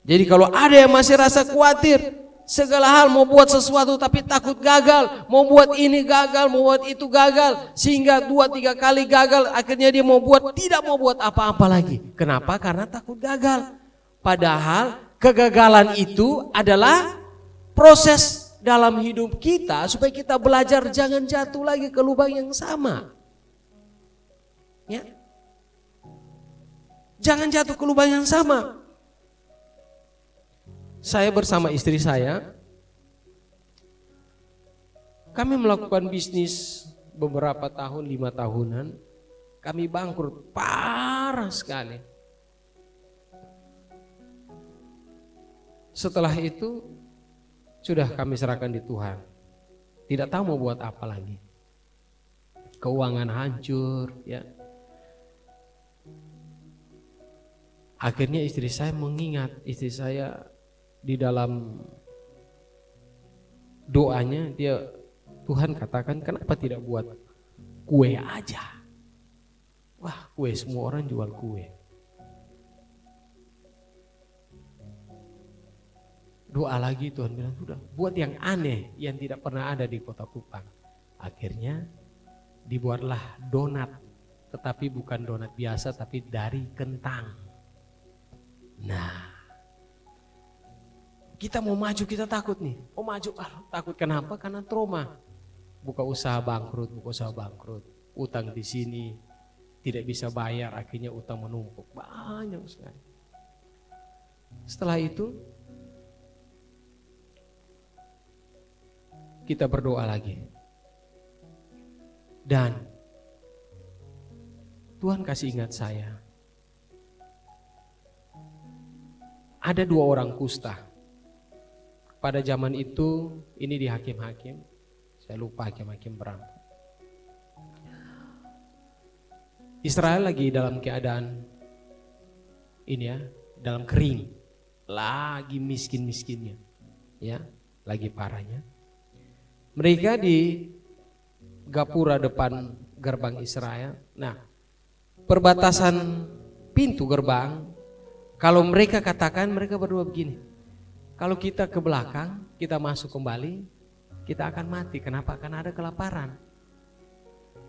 Jadi kalau ada yang masih rasa khawatir, segala hal mau buat sesuatu tapi takut gagal, mau buat ini gagal, mau buat itu gagal, sehingga 2-3 kali gagal, akhirnya dia tidak mau buat apa-apa lagi. Kenapa? Karena takut gagal. Padahal kegagalan itu adalah proses dalam hidup kita supaya kita belajar jangan jatuh lagi ke lubang yang sama. Ya. Jangan jatuh ke lubang yang sama. Saya bersama istri saya, kami melakukan bisnis beberapa tahun, 5 tahunan, kami bangkrut parah sekali. Setelah itu sudah kami serahkan di Tuhan, tidak tahu mau buat apa lagi. keuangan hancur, ya. Akhirnya istri saya mengingat, istri saya di dalam doanya dia, Tuhan katakan kenapa tidak buat kue aja. Wah, kue, semua orang jual kue. Doa lagi, Tuhan bilang sudah buat yang aneh yang tidak pernah ada di kota Kupang. Akhirnya dibuatlah donat, tetapi bukan donat biasa tapi dari kentang. Nah, kita mau maju, kita takut nih. Mau maju, takut kenapa? Karena trauma. Buka usaha bangkrut, utang di sini tidak bisa bayar, akhirnya utang menumpuk banyak sekali. Setelah itu kita berdoa lagi, dan Tuhan kasih ingat saya. Ada 2 orang kusta. Pada zaman itu, ini di Hakim-Hakim, saya lupa Hakim-Hakim berapa. Israel lagi dalam keadaan ini ya, dalam kering, lagi miskin-miskinnya, ya, lagi parahnya. Mereka di gapura depan gerbang Israel. Nah, perbatasan pintu gerbang, kalau mereka katakan, mereka berdua begini, kalau kita ke belakang, kita masuk kembali, kita akan mati. Kenapa? Karena ada kelaparan.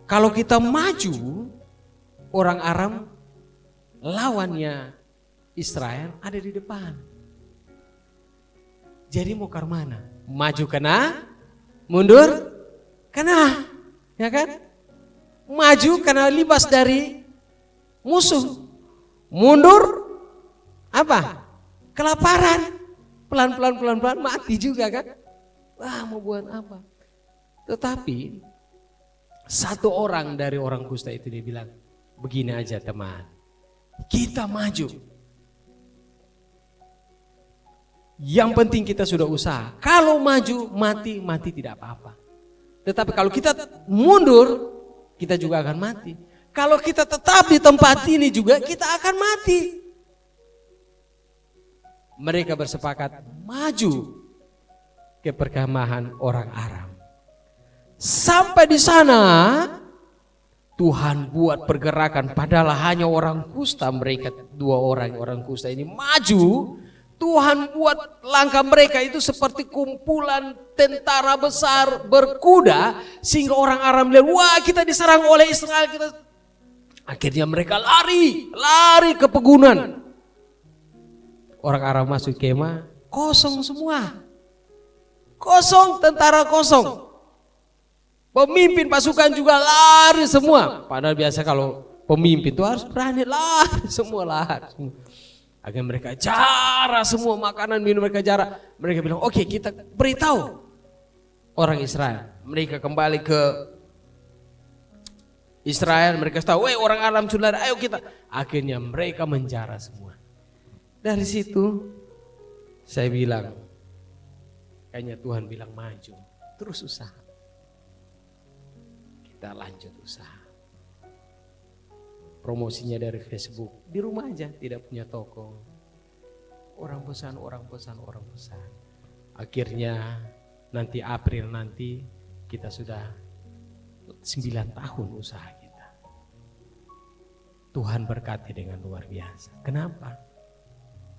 Kalau kita maju, orang Aram lawannya Israel ada di depan. Jadi mau ke mana? Maju kena, mundur kena, ya kan? Maju karena libas dari musuh, mundur apa? Kelaparan. Pelan-pelan mati juga kan? Wah, mau buat apa? Tetapi satu orang dari orang kusta itu dia bilang, begini aja teman, kita maju. Yang penting kita sudah usaha. Kalau maju mati tidak apa-apa. Tetapi kalau kita mundur, kita juga akan mati. Kalau kita tetap di tempat ini juga kita akan mati. Mereka bersepakat maju ke perkemahan orang Aram. Sampai di sana Tuhan buat pergerakan, padahal hanya orang kusta, mereka 2 orang kusta ini maju. Tuhan buat langkah mereka itu seperti kumpulan tentara besar berkuda, sehingga orang Aram lihat, wah kita diserang oleh Israel. Akhirnya mereka lari ke pegunungan. Orang Aram masuk kemah, kosong semua. Kosong, tentara kosong. Pemimpin pasukan juga lari semua. Padahal biasa kalau pemimpin itu harus berani lari semua. Akhirnya mereka jarah semua makanan, minum mereka jarah. Mereka bilang, oke, kita beritahu orang Israel. Mereka kembali ke Israel, mereka tahu, orang Aram sudah ada, ayo kita. Akhirnya mereka menjarah semua. Dari situ saya bilang, kayaknya Tuhan bilang maju, terus usaha. Kita lanjut usaha. Promosinya dari Facebook, di rumah aja, tidak punya toko. Orang pesan. Akhirnya nanti April nanti kita sudah 9 tahun usaha kita. Tuhan berkati dengan luar biasa. Kenapa?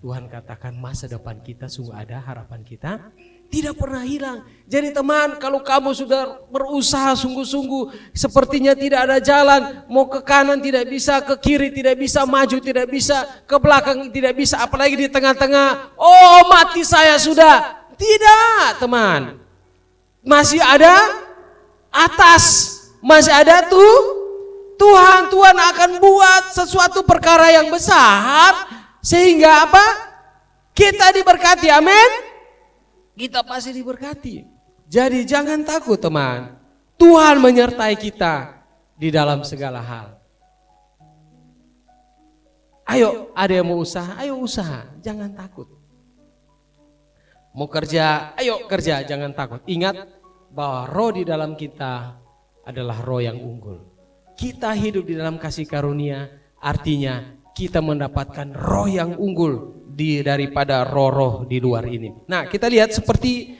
Tuhan katakan masa depan kita sungguh ada, harapan kita tidak pernah hilang. Jadi teman, kalau kamu sudah berusaha sungguh-sungguh, sepertinya tidak ada jalan, mau ke kanan tidak bisa, ke kiri tidak bisa, maju tidak bisa, ke belakang tidak bisa, apalagi di tengah-tengah, oh mati saya sudah. Tidak teman, masih ada atas, masih ada Tuhan akan buat sesuatu perkara yang besar. Sehingga apa? Kita diberkati, amin. Kita pasti diberkati. Jadi jangan takut teman. Tuhan menyertai kita di dalam segala hal. Ayo, ada yang mau usaha, ayo usaha, jangan takut. Mau kerja, ayo kerja, jangan takut. Ingat bahwa roh di dalam kita adalah roh yang unggul. Kita hidup di dalam kasih karunia, artinya kita mendapatkan roh yang unggul daripada roh-roh di luar ini. Nah, kita lihat seperti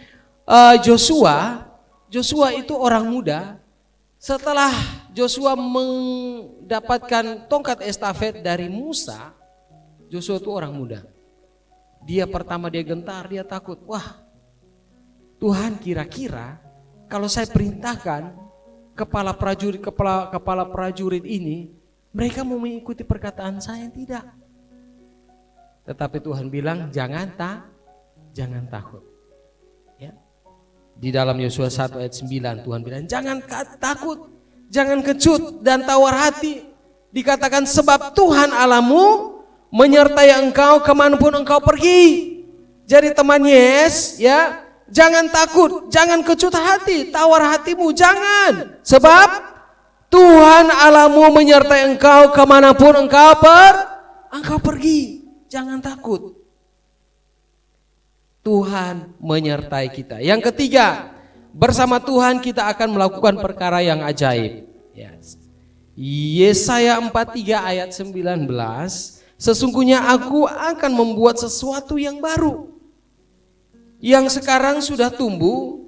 Joshua. Joshua itu orang muda. Setelah Joshua mendapatkan tongkat estafet dari Musa, Joshua itu orang muda. Dia gentar, dia takut. Wah, Tuhan, kira-kira kalau saya perintahkan kepala prajurit ini, mereka mau mengikuti perkataan saya? Tidak. Tetapi Tuhan bilang jangan takut. Ya. Di dalam Yosua 1 ayat 9 Tuhan bilang jangan takut, jangan kecut dan tawar hati. Dikatakan sebab Tuhan Allahmu menyertai engkau kemanapun engkau pergi. Jadi teman Yes, ya, jangan takut, jangan kecut hati, tawar hatimu jangan. Sebab Tuhan Allahmu menyertai engkau kemanapun engkau pergi. Jangan takut. Tuhan menyertai kita. Yang ketiga, bersama Tuhan kita akan melakukan perkara yang ajaib. Yesaya 43 ayat 19, sesungguhnya aku akan membuat sesuatu yang baru. Yang sekarang sudah tumbuh,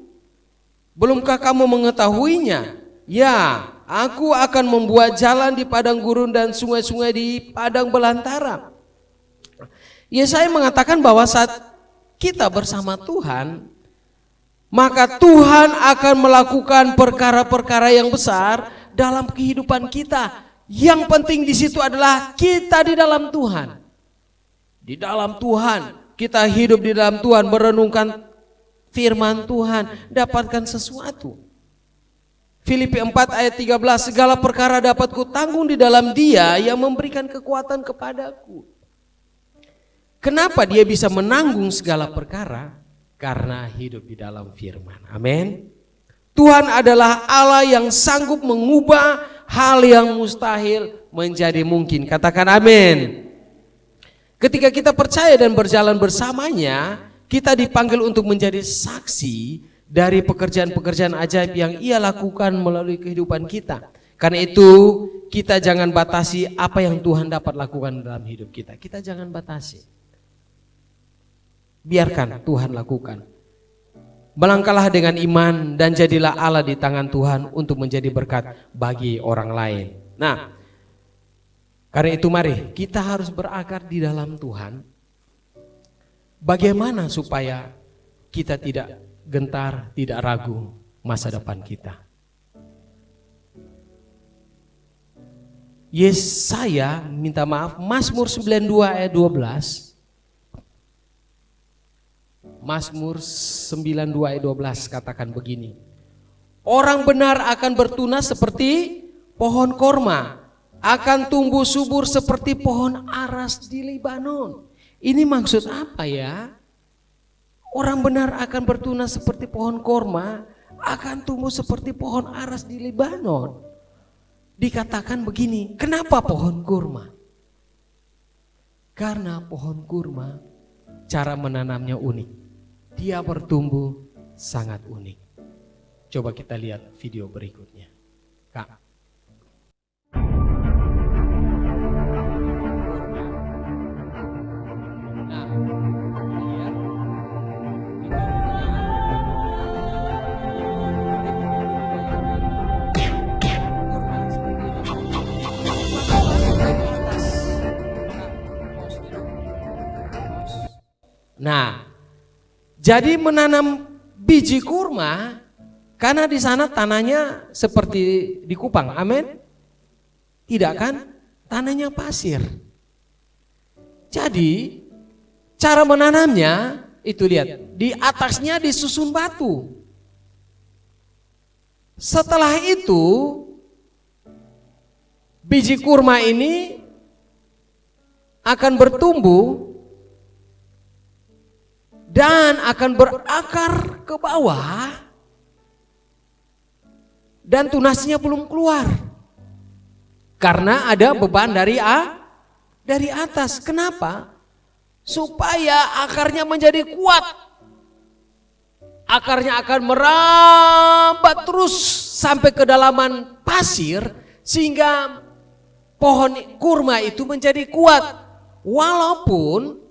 belumkah kamu mengetahuinya? Ya, aku akan membuat jalan di padang gurun dan sungai-sungai di padang belantara. Yesaya mengatakan bahwa saat kita bersama Tuhan, maka Tuhan akan melakukan perkara-perkara yang besar dalam kehidupan kita. Yang penting di situ adalah kita di dalam Tuhan. Di dalam Tuhan, kita hidup di dalam Tuhan, merenungkan firman Tuhan, dapatkan sesuatu. Filipi 4 ayat 13, segala perkara dapat kutanggung di dalam Dia yang memberikan kekuatan kepadaku. Kenapa dia bisa menanggung segala perkara? Karena hidup di dalam firman. Amin. Tuhan adalah Allah yang sanggup mengubah hal yang mustahil menjadi mungkin. Katakan amin. Ketika kita percaya dan berjalan bersamanya, kita dipanggil untuk menjadi saksi dari pekerjaan-pekerjaan ajaib yang Ia lakukan melalui kehidupan kita. Karena itu kita jangan batasi apa yang Tuhan dapat lakukan dalam hidup kita. Kita jangan batasi. Biarkan Tuhan lakukan. Melangkahlah dengan iman dan jadilah Allah di tangan Tuhan untuk menjadi berkat bagi orang lain. Nah, karena itu mari kita harus berakar di dalam Tuhan. Bagaimana supaya kita tidak gentar, tidak ragu masa depan kita. Yesaya minta maaf, Mazmur 92 ayat 12. Mazmur 92 ayat 12 katakan begini. Orang benar akan bertunas seperti pohon korma, akan tumbuh subur seperti pohon aras di Libanon. Ini maksud apa ya? Orang benar akan bertunas seperti pohon korma, akan tumbuh seperti pohon aras di Libanon. Dikatakan begini, kenapa pohon kurma? Karena pohon kurma cara menanamnya unik. Dia bertumbuh sangat unik. Coba kita lihat video berikutnya. Kak. Nah, lihat. Nah, jadi menanam biji kurma karena di sana tanahnya seperti di Kupang, amin? Tidak kan? Tanahnya pasir. Jadi cara menanamnya itu lihat, di atasnya disusun batu. Setelah itu biji kurma ini akan bertumbuh dan akan berakar ke bawah dan tunasnya belum keluar karena ada beban dari atas. Kenapa? Supaya akarnya menjadi kuat. Akarnya akan merambat terus sampai kedalaman pasir sehingga pohon kurma itu menjadi kuat. Walaupun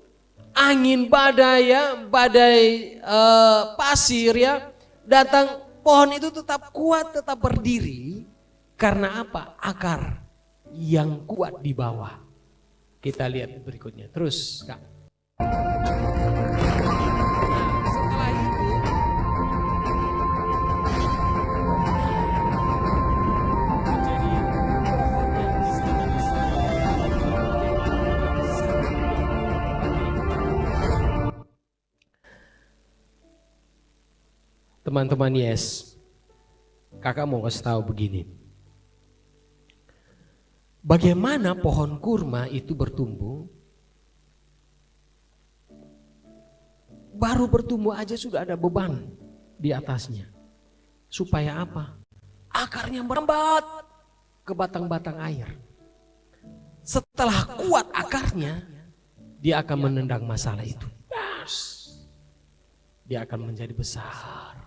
angin badai pasir ya datang, pohon itu tetap kuat, tetap berdiri. Karena apa? Akar yang kuat di bawah. Kita lihat berikutnya. Terus Kak. Setelah itu menjadi pohon yang sangat besar. Teman-teman, yes, kakak mau kasih tahu begini. Bagaimana pohon kurma itu bertumbuh? Baru bertumbuh aja sudah ada beban di atasnya. Supaya apa? Akarnya merambat ke batang-batang air. Setelah kuat akarnya, dia akan menendang masalah itu. Dia akan menjadi besar.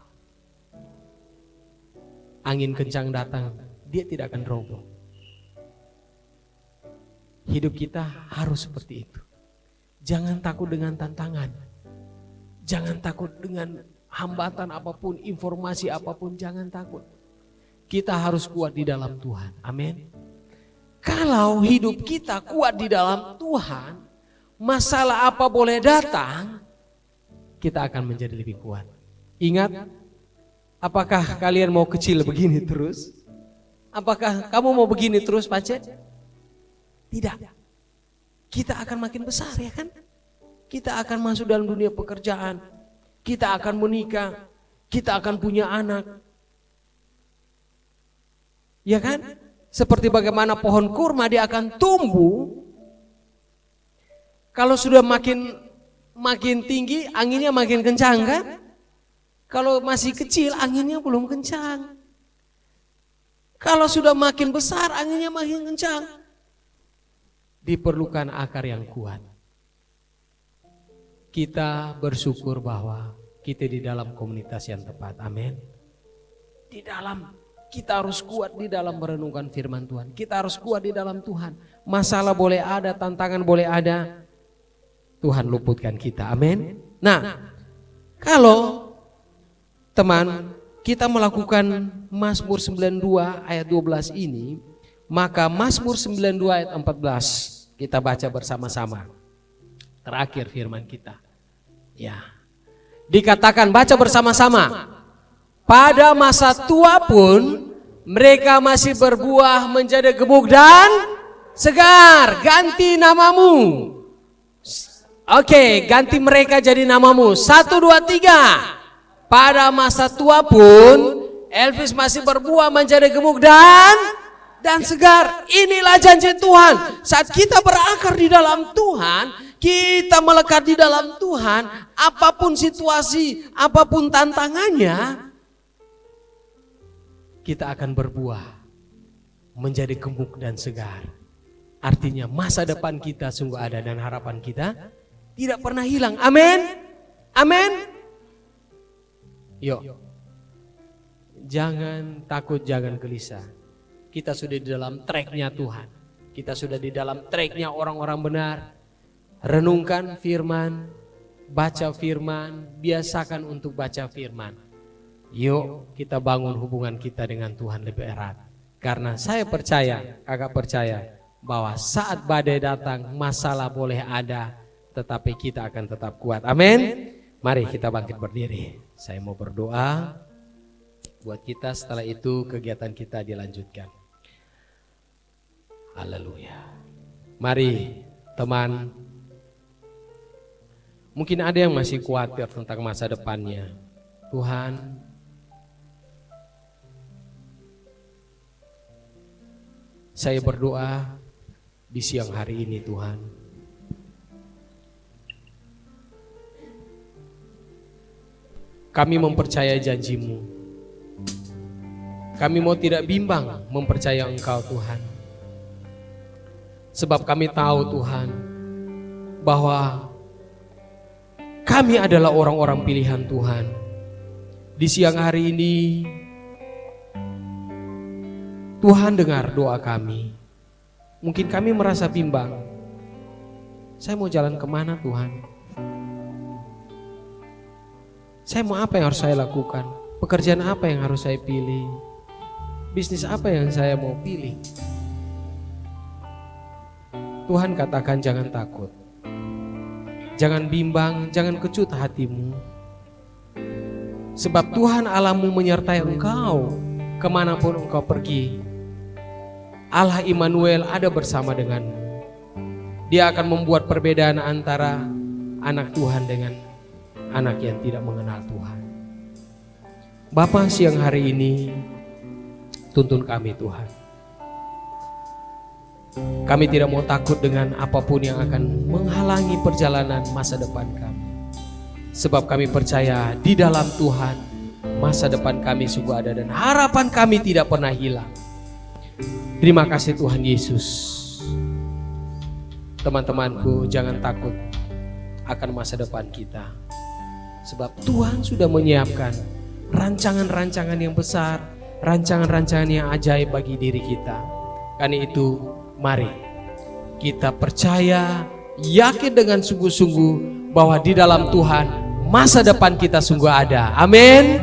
Angin kencang datang, dia tidak akan roboh. Hidup kita harus seperti itu. Jangan takut dengan tantangan. Jangan takut dengan hambatan apapun, informasi apapun, jangan takut. Kita harus kuat di dalam Tuhan. Amin. Kalau hidup kita kuat di dalam Tuhan, masalah apa boleh datang, kita akan menjadi lebih kuat. Ingat, apakah kalian mau kecil begini terus? Apakah kamu mau begini terus, Pace? Tidak. Kita akan makin besar, ya kan? Kita akan masuk dalam dunia pekerjaan. Kita akan menikah. Kita akan punya anak. Ya kan? Seperti bagaimana pohon kurma, dia akan tumbuh. Kalau sudah makin tinggi, anginnya makin kencang, kan? Kalau masih kecil, anginnya belum kencang. Kalau sudah makin besar, anginnya makin kencang. Diperlukan akar yang kuat. Kita bersyukur bahwa kita di dalam komunitas yang tepat. Amin. Kita harus kuat di dalam merenungkan firman Tuhan. Kita harus kuat di dalam Tuhan. Masalah boleh ada, tantangan boleh ada. Tuhan luputkan kita. Amin. Nah, kalau teman kita melakukan Mazmur 92 ayat 12 ini, maka Mazmur 92 ayat 14 kita baca bersama-sama. Terakhir firman kita. Ya. Dikatakan, baca bersama-sama. Pada masa tua pun mereka masih berbuah menjadi gemuk dan segar. Ganti namamu. Oke, ganti mereka jadi namamu. 1, 2, 3. Pada masa tua pun Elvis masih berbuah menjadi gemuk dan segar. Inilah janji Tuhan. Saat kita berakar di dalam Tuhan, kita melekat di dalam Tuhan, apapun situasi, apapun tantangannya, kita akan berbuah menjadi gemuk dan segar. Artinya masa depan kita sungguh ada dan harapan kita tidak pernah hilang. Amin. Amin. Yuk. Jangan takut, jangan gelisah. Kita sudah di dalam tracknya Tuhan. Kita sudah di dalam tracknya orang-orang benar. Renungkan firman, baca firman, biasakan untuk baca firman. Yuk kita bangun hubungan kita dengan Tuhan lebih erat. Karena saya percaya, kakak percaya, bahwa saat badai datang, masalah boleh ada, tetapi kita akan tetap kuat. Amin. Mari kita bangkit berdiri. Saya mau berdoa buat kita, setelah itu kegiatan kita dilanjutkan. Haleluya. Mari teman, mungkin ada yang masih khawatir tentang masa depannya. Tuhan, saya berdoa di siang hari ini Tuhan. Kami mempercayai janji-Mu. Kami mau tidak bimbang mempercayai Engkau Tuhan. Sebab kami tahu Tuhan bahwa kami adalah orang-orang pilihan Tuhan. Di siang hari ini Tuhan dengar doa kami. Mungkin kami merasa bimbang. Saya mau jalan kemana Tuhan? Saya mau apa yang harus saya lakukan? Pekerjaan apa yang harus saya pilih? Bisnis apa yang saya mau pilih? Tuhan katakan jangan takut. Jangan bimbang, jangan kecut hatimu. Sebab Tuhan Allahmu menyertai engkau kemanapun engkau pergi. Allah Immanuel ada bersama denganmu. Dia akan membuat perbedaan antara anak Tuhan dengan anak yang tidak mengenal Tuhan. Bapa, siang hari ini tuntun kami Tuhan. Kami tidak mau takut dengan apapun yang akan menghalangi perjalanan masa depan kami. Sebab kami percaya di dalam Tuhan masa depan kami sungguh ada dan harapan kami tidak pernah hilang. Terima kasih Tuhan Yesus. Teman-temanku, jangan takut akan masa depan kita. Sebab Tuhan sudah menyiapkan rancangan-rancangan yang besar, rancangan-rancangan yang ajaib bagi diri kita. Karena itu, mari kita percaya, yakin dengan sungguh-sungguh bahwa di dalam Tuhan masa depan kita sungguh ada. Amin.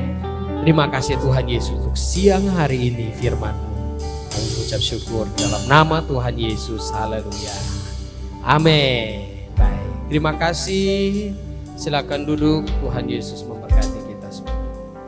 Terima kasih Tuhan Yesus untuk siang hari ini firman-Mu. Kami ucap syukur dalam nama Tuhan Yesus. Haleluya. Amin. Baik. Terima kasih. Silakan duduk. Tuhan Yesus memberkati.